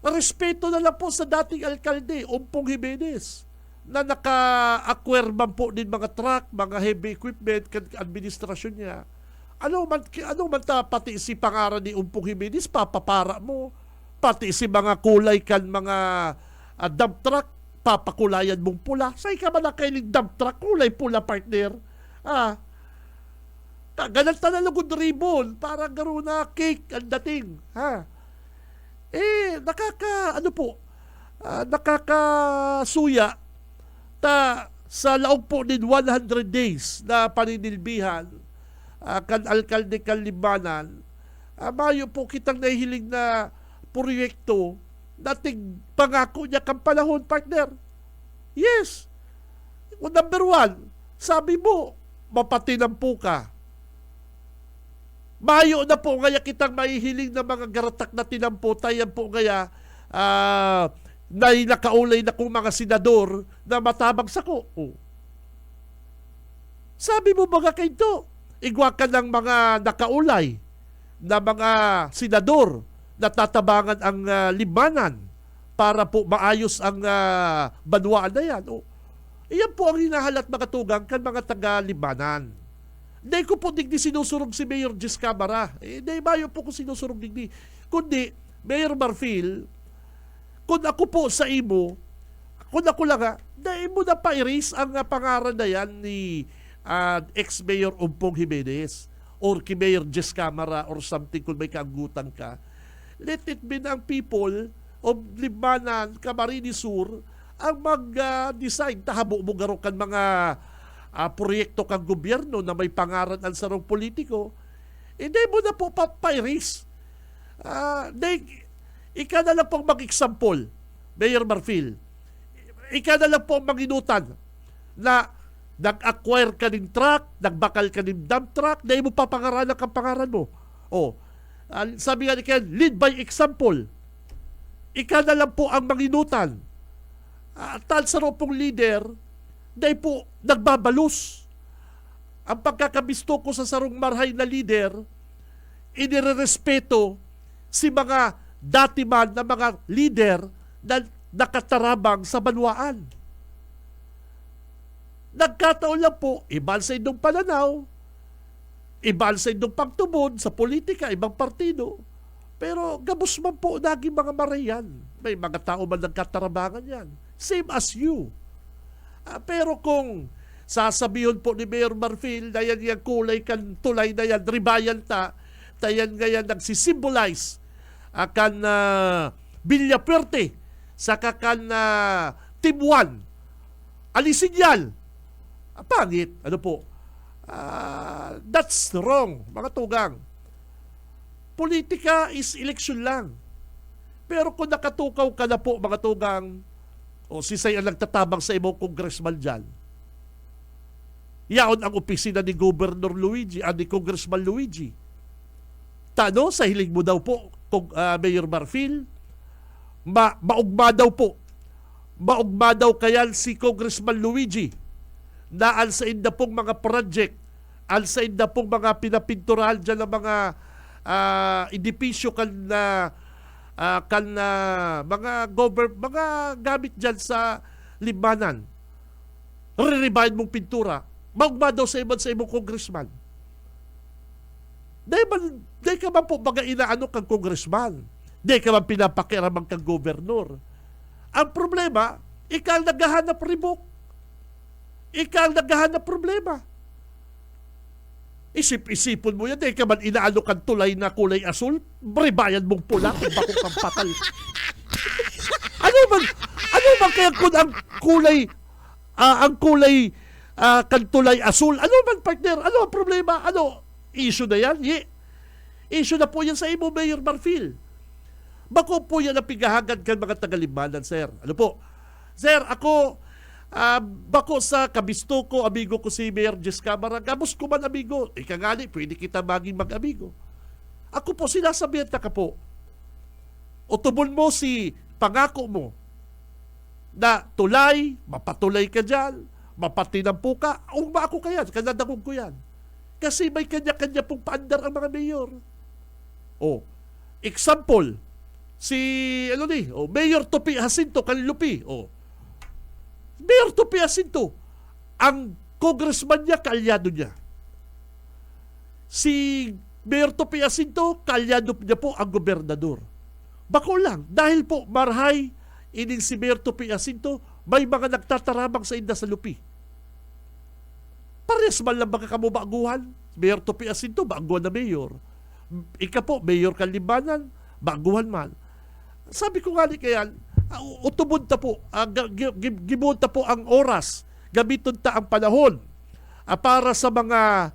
Respeto na lang po sa dating alkalde, Ompong Jimenez, na naka-acquire man po din mga truck, mga heavy equipment, administrasyon niya. Ano man pati si pangaran ni Ompong Jimenez, papapara mo. Pati si mga kulay kan mga dump truck, papakulayan mong pula. Say ka man na kailing dump truck, kulay pula, partner. Ganang talalugod ribbon, parang garo na cake ang dating. Nakakasuya sa laog po din 100 days na paninilbihan kan alkalde kan Libanan. Mayo po kitang nahihiling na proyekto dating pangako niya kang panahon, partner. Yes. Number one, sabi mo, mapatinampu ka. Mayo na po ngaya kitang mahihiling na mga garatak na tinampu, tayan po ngaya na nakaulay na kong mga senador na matabang sako. Sabi mo mga kayo, igwa ka ng mga nakaulay na mga senador na tatabangan ang libanan para po maayos ang banwaan na yan. Iyan po ang hinahalat mga tugang kan mga taga-Libanan. Hindi ko po digdi sinusurog si Mayor Jis Camara. Hindi bayo po ko sinusurog digdi. Kundi, Mayor Marfil, kung ako po sa imo, kung ako lang dahil mo na pa-erase ang pangaran na yan ni ex-Mayor Umpong Jimenez or kay Mayor Jis Camara or something kung may kaagutan ka. Let it be ng people of Libanan, Camarines Sur, ang mag-decide tahabo mo garo kan mga proyekto kang gobyerno na may pangaran ang sarong politiko. Hindi mo na po papairis. Ika na lang pong mag-example, Mayor Marfil. Ika na lang pong manginutan na nag-acquire ka ng truck, nagbakal ka ng dump truck, na mo papangaralan ang pangaran mo. Sabi nga ni Ken, lead by example. Ika na lang po ang manginutan. Tal sa pong leader, dahil po nagbabalus. Ang pagkakabisto ko sa sarong marhay na leader, inirerespeto si mga dati man na mga leader na nakatarabang sa banwaan. Nagkataon lang po, ibang sa indong pananaw, ibang sa indong pagtubod sa politika, ibang partido, pero gabos man po naging mga marayan. May mga tao man nagkatarabangan yan. Same as you. Pero kung sasabihin po ni Mayor Marfil na yan yung kulay kan tulay na yan, ribayan tayan nga yan nagsisimbolize akan Villapuerte sa kakan Team 1. Alisin yan. Pangit. Ano po? That's wrong, mga tugang. Politika is election lang. Pero kung nakatukaw ka na po, mga tugang, o sisay ang nagtatabang sa imong congressman dyan, yaon ang opisina ni Governor Luigi, ni Congressman Luigi. Tano, sa hiling mo daw po, Mayor Marfil, maugma daw po. Maugma daw kaya si Congressman Luigi na alsain na pong mga project, alsain na pong mga pinapinturahan dyan ng mga edipisyo mga gamit dyan sa Libanan. Re-rebind mong pintura. Maugma daw sa imong congressman. Dahil ka man po baga inaano kang congressman. Dahil ka man pinapakiramang kang gobernur. Ang problema, ikaw naghahanap ribok. Ikaw naghahanap problema. Isip-isipon mo yan, dahil ka man inaano kang tulay na kulay asul, bribayan mong pula kung bako kang patal. Ano man kaya kung ang kulay kang tulay asul, ano man partner, ano ang problema, issue na yan? Issue na po yan sa imo, Mayor Marfil. Bako po yan ang pigahagad kan mga taga-Libanan, sir. Ano po? Sir, ako, bako sa kabisto ko, amigo ko si Mayor Jis Camara, gabos ko man amigo. Ikagali, pwede kita maging mag-amigo. Ako po, sinasabihan ka po. Utubon mo si pangako mo na tulay, mapatulay ka dyan, mapatinampu ka, ugma ako kaya, kanadagog ko yan. Kasi may kanya-kanya pong paandar ang mga mayor. Example, Mayor Topi Jacinto Canlupi. Mayor Topi Jacinto, ang congressman niya, kalyado niya. Si Mayor Topi Jacinto, kalyado niya po ang gobernador. Bako lang, dahil po marhay, ining si Mayor Topi Jacinto, may mga nagtatarabang sa inda sa lupi. Pares man lang baka kamo baguhan. Mayor Topi Jacinto, baguhan na mayor. Ika po, Mayor Libanan, baguhan man. Sabi ko nga ni kaya, utubod ta po, gibod ta po ang oras, gamiton ta ang panahon para sa mga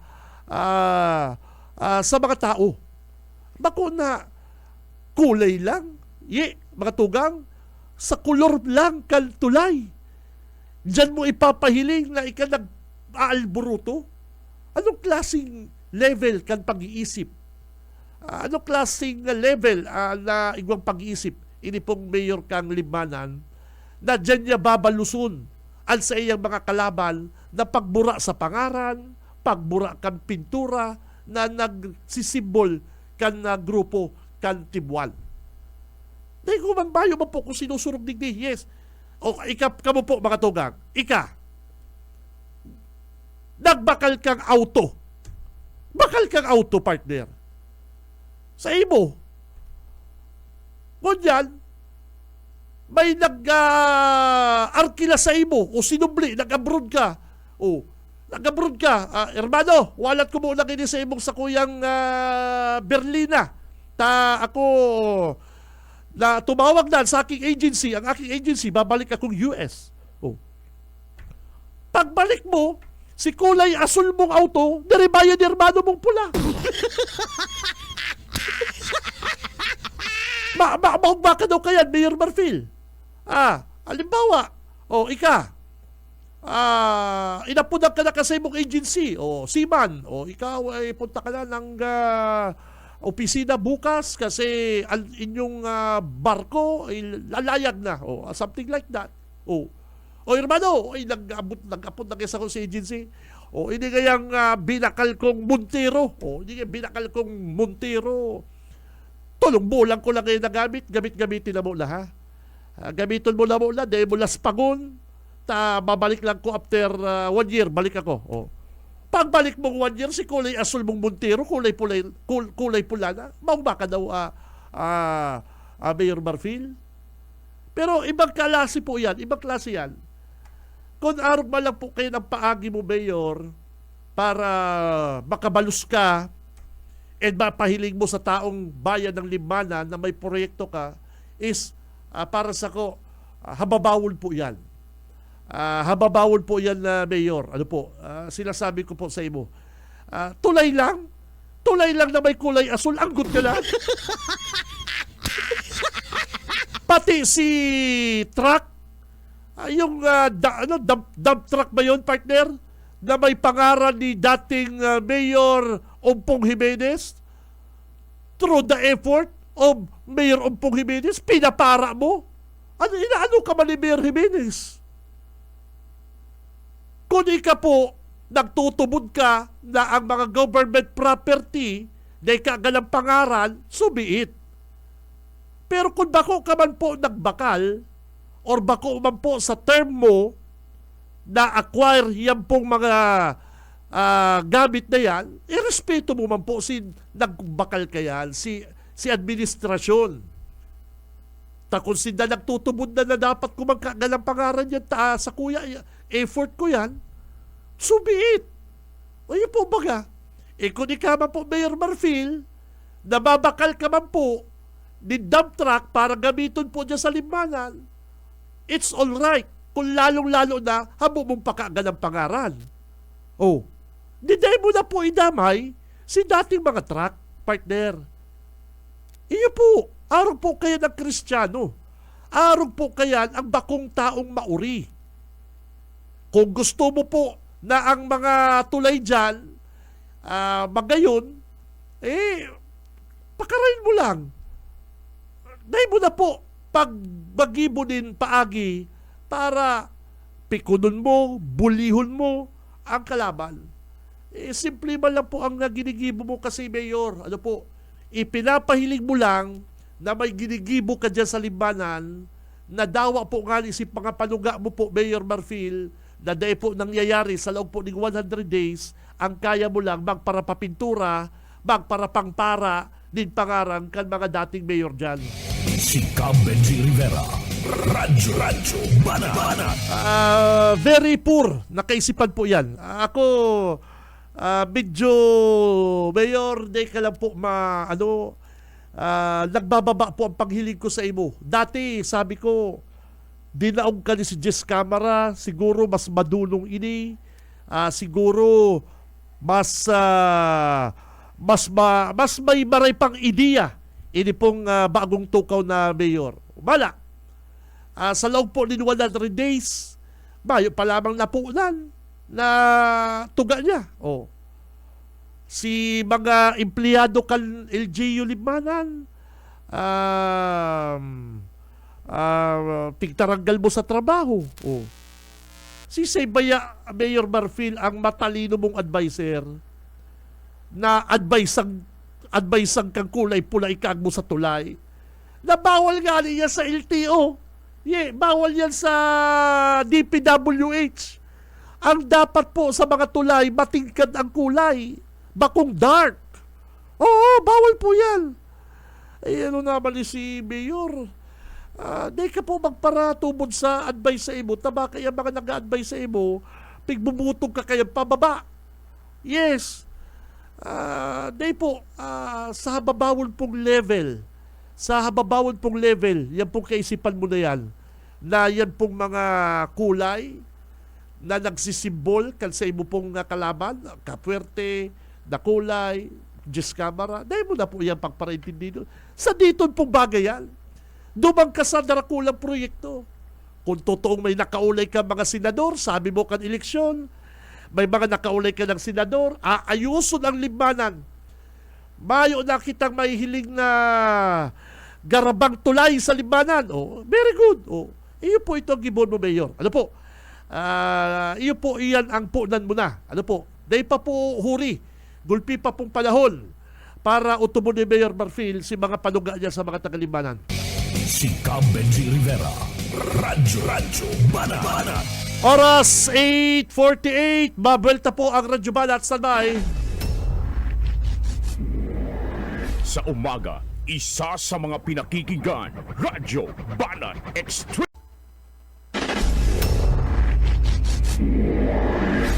tao. Bako na kulay lang, mga tugang, sa kulor lang kal tulay. Diyan mo ipapahiling na ika nag-aalburuto? Anong klaseng level kan pag-iisip? Anong klaseng level na igwang pag-iisip? Ini pong Mayor kang Libanan na dyan niya babalusun al sa iyang mga kalaban na pagbura sa pangaran, pagbura kan pintura na nagsisimbol kan grupo kan Tibuan. Dahil kung man bayo mo po kung sinusurog digdi, yes. O kamo po mga tugang, nagbakal kang auto. Bakal kang auto, partner. Sa imo. Ngunyan, may nag-arkila sa imo o sinubli, nag-abroad ka. O, nag-abroad ka. Hermano, walat ko muna kini sa imong sakuyang Berlina. Ako na tumawag na sa aking agency, ang aking agency, babalik akong US. Oh. Pagbalik mo, si kulay asul mong auto, naribayan ni hermano mong pula. Baka daw kaya, Mayor Marfil. Halimbawa, inapunan ka na kasi mong agency, seaman, ikaw ay punta ka na ng opisina bukas kasi ang inyong barko ay lalayag na, something like that. Hermano, nag-apot na kayo sa agency. Hindi kayang binakal kong Montero. Hindi kayang binakal kong Montero. Tulong bulang ko lang kayo nagamit. Gamit-gamitin na mo na, ha? Gamitin mo na mo na. Dahil mo laspagon. Babalik lang ko after 1 year. Balik ako. Pagbalik mong 1 year, si kulay asul mong Montero, kulay pula na. Maong baka daw Mayor Marfil. Pero ibang klase po yan. Ibang klase yan. Kung arog man lang po kayo ng paagi mo, Mayor, para makabalus ka at mapahiling mo sa taong bayan ng Limanan na may proyekto ka, is para sa ko, hababawol po yan. Hababawol po yan, Mayor. Ano po, sinasabi ko po sa imo. Tulay lang na may kulay asul, anggot ka na. Pati si truck, yung dump truck ba yun, partner? Na may pangaran ni dating Mayor Ompong Jimenez, through the effort of Mayor Ompong Jimenez, pinapara mo. Inaano ka man ni Mayor Jimenez? Kung ika po, nagtutubod ka na ang mga government property na ikagalang pangaran, subiit. Pero kung bako ka man po nagbakal, or bako man po sa term mo, na-acquire yan pong mga gamit na yan, irespeto mo man po si nagbakal ka yan, si administrasyon. Kung sila nagtutubod na dapat kumagkagalang pangaran yan sa kuya, effort ko yan, subiit. O yun po baga. Kung ikaw man po, Mayor Marfil, nababakal ka man po ni dump truck para gamitin po dyan sa Limanan, it's all right. Kung lalong-lalo na, habo mong pakagalang pangaran. Diday mo na po idamay si dating mga truck, partner. Iyo po, arog po kaya ng Kristiyano. Arog po kaya ang bakong taong mauri. Kung gusto mo po na ang mga tulay dyan, magayon, pakarain mo lang. Dahil mo na po, pagbagibo din paagi para pikunon mo, bulihon mo ang kalaban. Simple man lang po ang ginigibo mo kasi, Mayor. Ano po, ipinapahilig mo lang na may ginigibo ka dyan sa Limanan na dawa po nga isip mga panuga mo po, Mayor Marfil, na dahil po nangyayari sa loob po ng 100 days, ang kaya mo lang magparapapintura, magparapangpara, din pangaran kan mga dating mayor dyan. Si Benji Rivera, Radyo Banat. Very poor na kaisipan po yan. Ako, medyo, Mayor, di ka lang po nagbababa po ang paghiling ko sa imo. Dati, sabi ko, dinaog ka ni si Jess Camara, siguro mas madulong ini, siguro mas may maray pang ideya ini pong bagong tukaw na mayor. Bala, sa loob po ng 100 days, bayo pa lamang napunan na tuga niya. Si mga empleyado kan LGU Limanan, pigtaranggal mo sa trabaho. Si Sebaya Mayor Marfil ang matalino mong advisor na advice kang kulay pula ikag mo sa tulay. Na bawal nga niya sa LTO. Bawal yan sa DPWH. Ang dapat po sa mga tulay, matingkad ang kulay. Bakong dark. Oo, bawal po yan. Eh, ano naman ni si Mayor? Di ka po magparatubod sa advice sa imo. Tama kaya mga nag-advise sa imo, pigbubutog ka kaya pababa. Yes. Di po, sa hababawon pong level, yan pong kaisipan mo na yan, na yan pong mga kulay na nagsisimbol kan sa imo pong kalaban, kapwerte, na kulay, Diyos Camera, dahil mo na po yan pagparaintindi. Sa dito pong bagay yan. Dumang ka sa darakulang proyekto. Kung totoong may nakaulay ka mga senador, sabi mo kan eleksyon, may mga nakaulay ka ng senador, aayuson ang limanan. Mayo na kitang may hiling na garabang tulay sa limanan. Oh, very good. Oh, iyo po ito ang gibon mo, Mayor. Ano po? Iyo po iyan ang punan mo na. Ano po? Dahil pa po huri. Gulpi pa pong panahon para utubo ni Mayor Marfil si mga panuga niya sa mga tagalimanan. Si Benji Rivera, Radyo Banat. Oras 8:48, babelta po ang Radyo Banat. Standby. Sa umaga, isa sa mga pinakikinggan, Radyo Banat Extreme.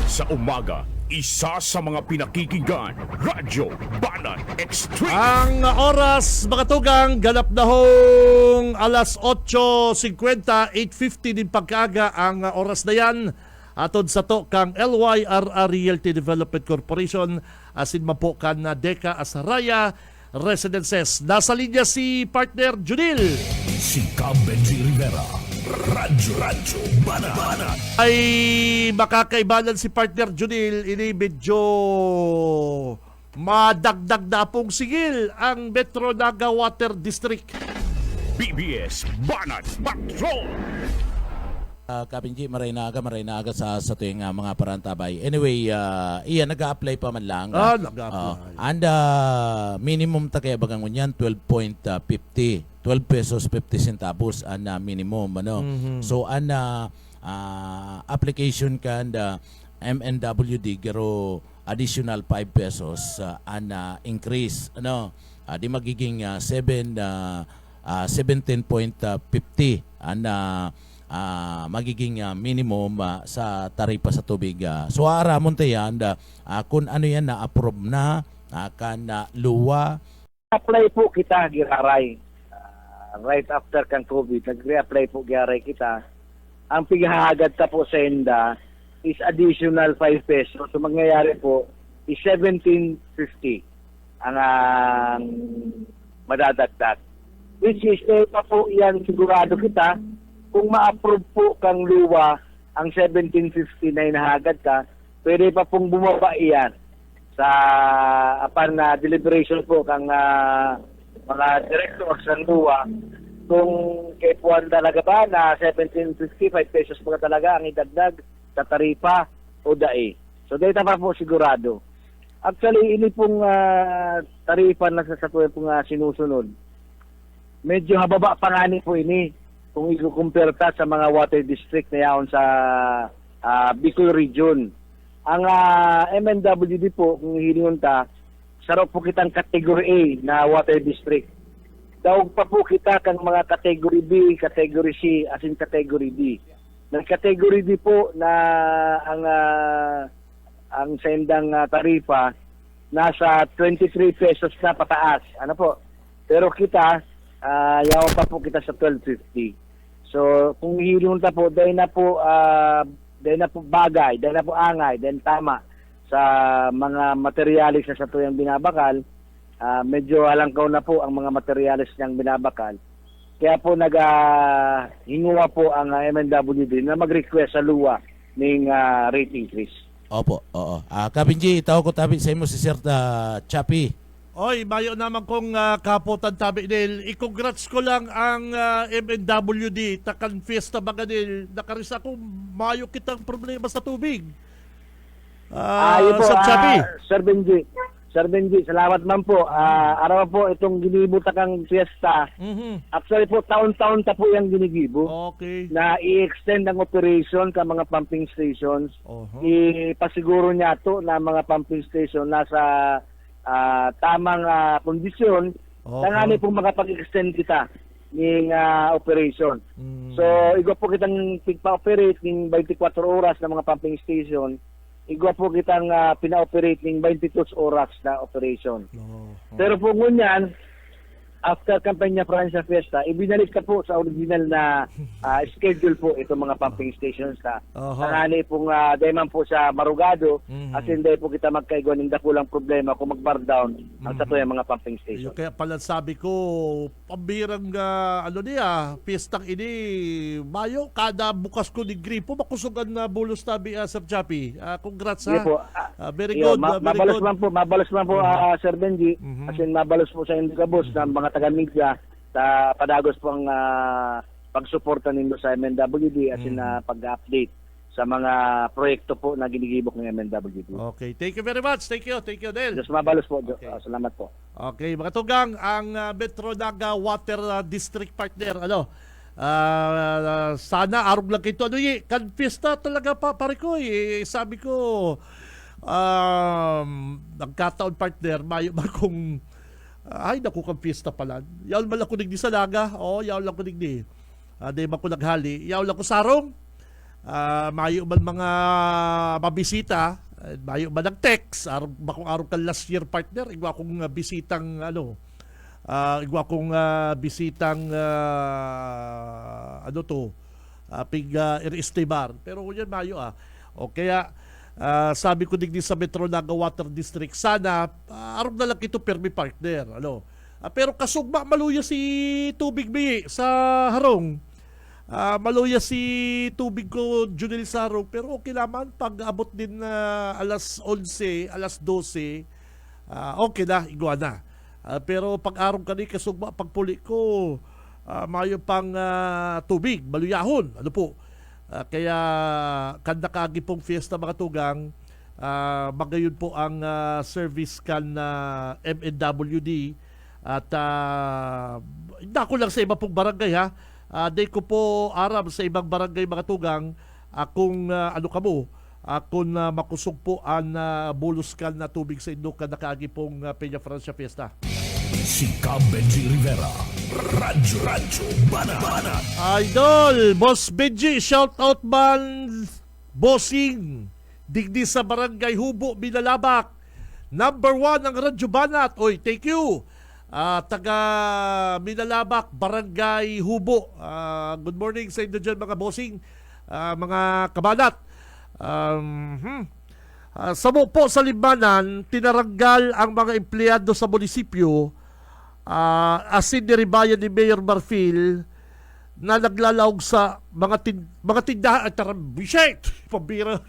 Sa umaga, isa sa mga pinakikinggan, Radyo Banat Extreme. Ang oras, mga tugang, ganap na hong alas 8:50, 8:50 din pagkaaga ang oras na yan. Atod sa to kang LYRR Realty Development Corporation, asin man po kan na Deka Asaraya Residences. Nasa linya si partner Junil. Si Benji Rivera, Radyo Banat. Ay makakaibanan si partner Junil, ini medyo madagdag na pong sigil ang Metro Naga Water District. BBS Banat Patrol. Kapinji, maray na aga sa tuwing mga parantabay. Anyway, iyan, nag-a-apply pa man lang. Nag-a-apply. And minimum ta kaya bagang unyan, 12.50. 12 pesos 50 centavos ang minimum. Ano? So, ang application ka and MNWD, gero additional 5 pesos ang increase. Ano? Di magiging 17.50 ang magiging minimum sa taripa sa tubig. So aramon tayo yan, kung ano yan na-approve na, kan luwa. Apply po kita giraray. Right after kang COVID, nag-re-apply po giraray kita. Ang pighahagad ta po sa enda is additional 5 pesos. So mangyayari po is 17.50 ang madadagdag. Which is, pa po yan sigurado kita, kung ma-approve po kang luwa ang 17.50 na inahagad ka, pwede pa pong bumaba iyan sa upon deliberation po kang mga directors ng luwa. Kung kay Puan talaga ba na 17.55 pesos pa talaga ang idagdag sa taripa o dae. So data pa po sigurado. Actually, ini pong taripa na sa pong sinusunod, medyo hababa pa nga po ini. Kung i-compare ta sa mga water district na yaon sa Bicol region. Ang MNWD po, kung hilingon ta, sarap po kitang category A na water district. Daog pa po kita kang mga category B, category C, as in category D. Ng category D po na ang sendang tarifa nasa 23 pesos na pataas. Ano po? Pero kita, yawan pa po kita sa 12.50. So, kung hihinunta po, dahil na po bagay, dahil na po angay, dahil tama sa mga materialis na sa tuyang binabakal, medyo alangkaw na po ang mga materialis niyang binabakal. Kaya po hinguha po ang MNWD na mag-request sa luwa ng rate increase. Opo, oo. Kapinji, itaw ko tabi sa imo si Sir Chappy. Oy, mayo naman kong kapotan tabi nil. I-congrats ko lang ang MNWD. Takan fiesta mga nil. Nakarisa ko mayo kitang problema sa tubig. Yun po, Sir Chappy. Sir Benji. Sir Benji, salamat man po. Araw po itong ginibutakang fiesta. Actually po, taon-taon ta po yung ginigibo. Okay. Na i-extend ang operation sa mga pumping stations. Ipasiguro niya to na mga pumping station nasa tamang kondisyon. Tangani pong makapag-extend kita ng operation. So, igo po kitang pigpa-operate ng 24 oras na mga pumping station. Igwa po kitang pina-operate ng 22 oras na operation. Pero po ngunyan, after Campanya Francia Fiesta, ibinalik ka po sa original na schedule po itong mga pumping stations ka. Tanghali pong dahil man po sa marugado, as in dahil po kita magkaigwa ng dakulang problema kung mag-bar down ang sa yung mga pumping stations. Kaya pala sabi ko, pambirang piyestang ini, Mayo, kada bukas ko ni Gripo, makusugan na bulos tabi Sir Chappy. Congrats ha. Po. Very good. Mabalos man po, Sir Benji, as in mabalos po sa Indicabos ng mga taga-media sa padagos po ang pagsuporta ninyo sa MNWD as in pag-update sa mga proyekto po na ginigibok ng MNWD. Okay, thank you very much. Thank you, Del. Diyos mabalos po. Okay. Salamat po. Okay, mga tugang, ang Metro Naga Water District Partner, sana arog lang ito. Kan fiesta talaga pare ko sabi ko, nagkataon partner, mayo ba kung ay, naku kang fiesta pala. Yaw man lang ko digdi sa Naga. Yaw lang ko digdi. Di ba ko naghali. Yaw lang ko sarong. Mayo man mga mabisita. Mayo man ang text. Bakong araw ka last year partner. Igwa kong bisitang igwa kong bisitang pig Estebar. Pero yan mayo O kaya sabi ko digdi sa Metro Naga Water District, sana arog na lang ito permi partner. Pero kasugma maluya si tubig mi sa harong. Maluya si tubig ko Junel sa harong, pero okay naman pag abot din alas 11, alas 12, okay na, igwa na. Pero pag arong kani kasugma pagpuli ko, mayo pang tubig, maluyahon. Kaya kanda kaagi pong fiesta mga tugang, magayon po ang service kan MNWD at dako lang sa iba pong barangay ha. Day ko po aram sa ibang barangay mga tugang kung kung makusog po ang bulos kan na tubig sa indo kan nakaagi pong Peña Francia Fiesta. Si Benji Rivera, Radyo Banat. Idol, Boss Benji, shout out man, bossing, digdi sa Barangay Hubo, Binalabak. Number 1 ang Radyo Banat. Oy, thank you. Taga Binalabak, Barangay Hubo. Good morning sa inyo dyan mga bossing, mga kabanat. Samo po sa Limanan, tinaranggal ang mga empleyado sa munisipyo asin niribayan ni Mayor Marfil na naglalawag sa mga tindahan at tarambishit pabira.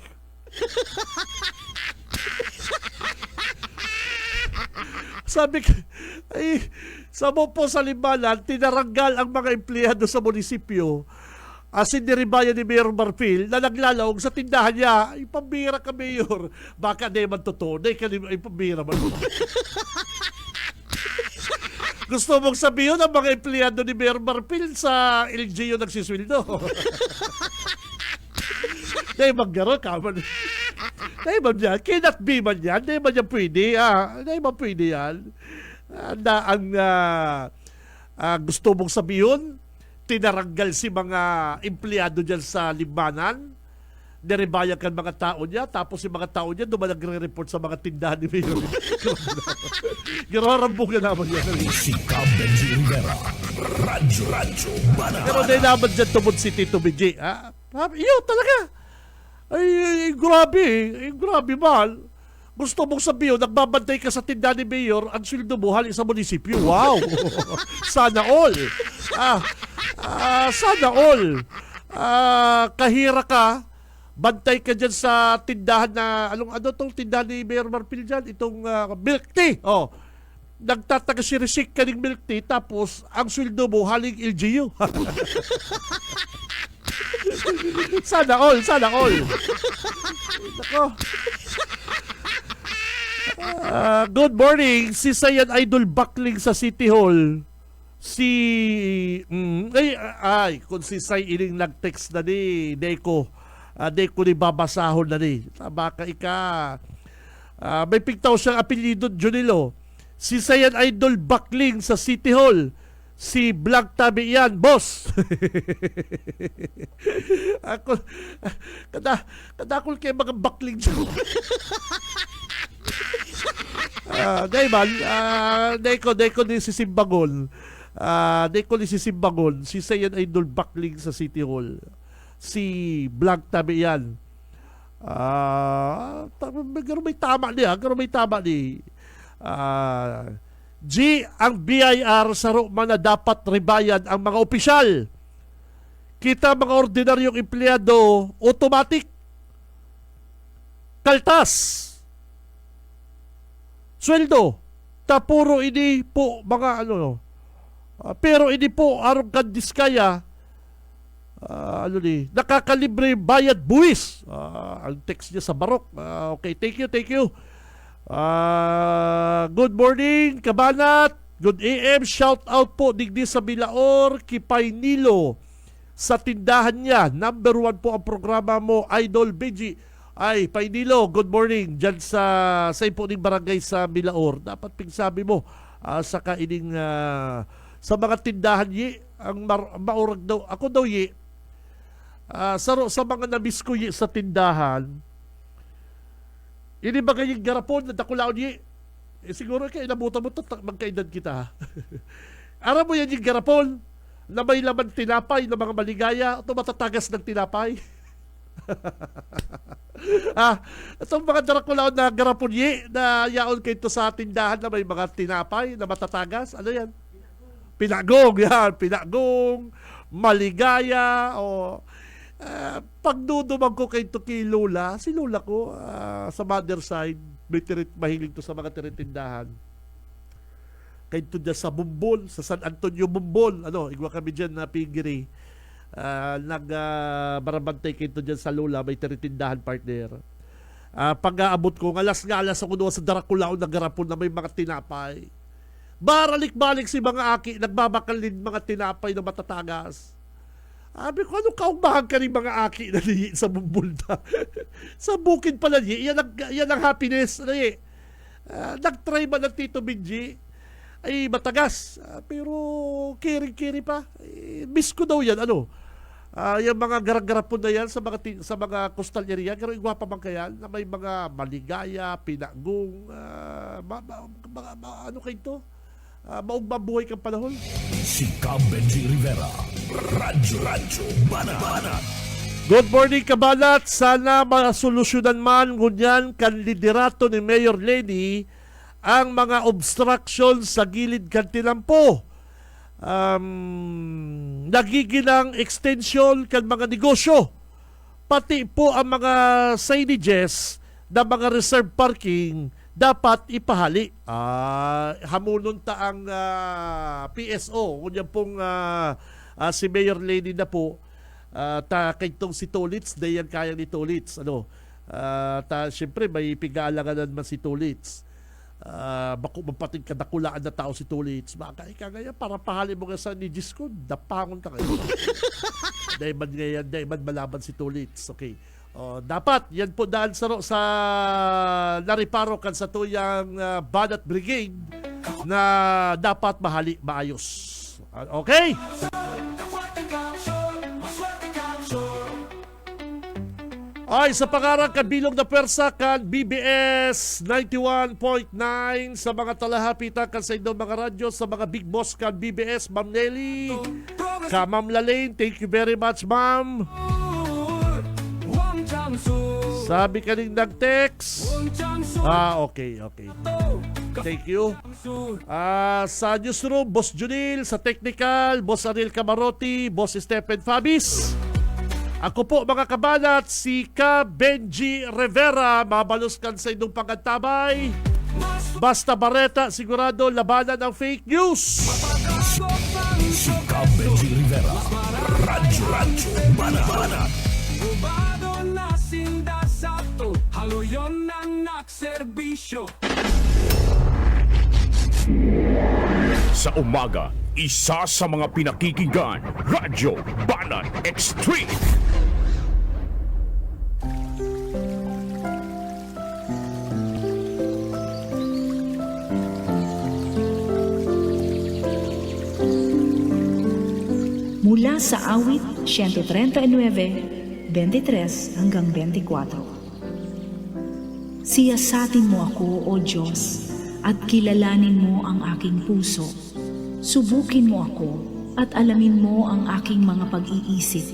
Sabi ko, samo po sa Limanan, tinaranggal ang mga empleyado sa munisipyo asin niribayan ni Mayor Marfil na naglalawag sa tindahan niya. Ay, pambira ka, Mayor. Baka di man totoo. Ay, pambira man. Gusto mong sabihin ang mga empleyado ni Mayor Marfil sa LGU nagsisweldo. Dahil maggaro ka man. Dahil man yan. Cannot be man yan. Dahil man yan pwede. Dahil man pwede yan. Gusto mong sabihin, tinaranggal si mga empleyado dyan sa Limanan, niribayan kan mga tao niya, tapos si mga tao niya duman nagre-report sa mga tindahan ni Mayor. Girarambog na naman yan. Si Benji Rivera, Radyo Banat. Pero di naman dyan tumod si Tito Benji. Iyo talaga. Ay, grabe mahal. Gusto mong sabihin, nagbabantay ka sa tindahan ni Mayor, ang sweldo mo hali sa munisipyo. Wow! Sana all. Sana all. Kahira ka, bantay ka dyan sa tindahan na, tong tindahan ni Mayor Marfil dyan? Itong milk tea. Nagtatagasirisik ka ng milk tea, tapos ang sweldo mo haling LGU. Sana all. Nako. Good morning. Si Sayan Idol Bakling sa City Hall. Kung si Say iling nag-text na ni Deko. Deko ni babasahon na ni. Tama ka ika. May pigtaw siyang apelyido, Junilo. Si Sayan Idol Bakling sa City Hall. Si Black Tabi yan, boss. Ako, kadakol kayo mga bakling dyan. Deko ni si Simbagon. Deko ni si Simbagon. Si Sayan Idol Bakling sa City Hall. Si Black Tabi yan. Garo may tama niya. G, ang BIR sa Roma na dapat ribayan ang mga opisyal. Kita mga ordinaryong empleyado, automatic. Kaltas. Sweldo. Tapuro ini po mga pero ini po arong kandiskaya nakakalibre bayad buwis. Ang text niya sa Barok. Okay, thank you. Good morning, Kabanat. Good AM. Shout out po digdi sa Bilaor, Kipay Nilo. Sa tindahan niya, number 1 po ang programa mo, Idol Benji. Ay, Painilo, good morning. Diyan sa po ning barangay sa Bilaor. Dapat pingsabi mo sa kaining sa mga tindahan yi ang maurag daw. Ako daw yi sa mga nabis ko yi sa tindahan. Ini ba kayong garapon na dakulaon yi? Siguro kayo nabuta mo ito, magkaedad kita. Aram mo yan yung garapon na may laman tinapay ng mga maligaya o matatagas ng tinapay. Itong mga dakulaon na garapon yi na yaon kayo sa tindahan na may mga tinapay na matatagas. Ano yan? Pinagong yan. Pinagong, maligaya o... pagdudumag ko kay Lola, si Lola ko sa mother side, mahilig to sa mga tiritindahan. Kay to sa Bumbol, sa San Antonio Bumbol, igwa kami dyan na pigiri. Barabantay kay to dyan sa Lola, may tiritindahan partner. Pag-aabot ko, alas ako doon sa Darakulao na garapon na may mga tinapay. Baralik-balik si mga aki, nagbabakal din mga tinapay na matatagas. Sabi ko, kaumbahan ka rin mga aki na lihi sa Bumbulda. Sa bukid pala lihi, yan ang happiness. Nag-try ba ng Tito Benji? Ay, matagas. Pero, kiri-kiri pa. Miss ko daw yan, yung mga garag-garapon na yan sa mga coastal area, pero igwapa man kaya na may mga maligaya, pinagong, kayo to? Maugmabuhay kang panahon. Si Benji Rivera, Radyo Banat. Good morning, Kabanat. Sana masolusyonan man ngunyan kan liderato ni Mayor Lenny ang mga obstruction sa gilid kan tinampo. Nagiginang extension kan mga negosyo. Pati po ang mga signages na mga reserve parking dapat ipahali. Hamunon ta ang PSO. Kunyan pong si Mayor Lenny na po, kaitong si Tolitz, dayan kaya ni Tolitz. Siyempre, may pigaalangan man si Tolitz. Bako mapating kadakulaan na tao si Tolitz. Baka ikagaya, para pahali mo nga sa ni Jisko, dapangon ka kayo. Dahil malaban si Tolitz. Okay. Dapat yan po dahil sa nariparo kan sa tuyang Banat Brigade na dapat maayos. Okay? Ay, sa pangarang kabilog na persa kan BBS 91.9 sa mga talahapitan kan sa inyong mga radyo, sa mga big boss kan BBS, Ma'am Nelly, ka Ma'am Lalaine, thank you very much, Ma'am. Sabi ka rin nag-text. Okay. Thank you. Sa newsroom, Boss Junil. Sa technical, Boss Ariel Camarotti, Boss Stephen Fabis. Ako po mga kabanat, si Benji Rivera. Mabaluskan sa inyong pangantabay. Basta Barreta, sigurado labanan ng fake news. Si Benji Rivera, Radyo Banat. Ubado na sinda sa to, haluyon ng nakserbi. serbisyo. Sa umaga, isa sa mga pinakikinggan, Radyo Banat Extreme. Mula sa awit 139, 23 hanggang 24. Siyasatin mo ako, O Diyos, at kilalanin mo ang aking puso. Subukin mo ako at alamin mo ang aking mga pag-iisip.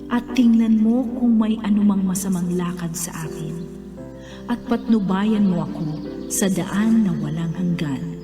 At tingnan mo kung may anumang masamang lakad sa akin. At patnubayan mo ako sa daan na walang hanggan.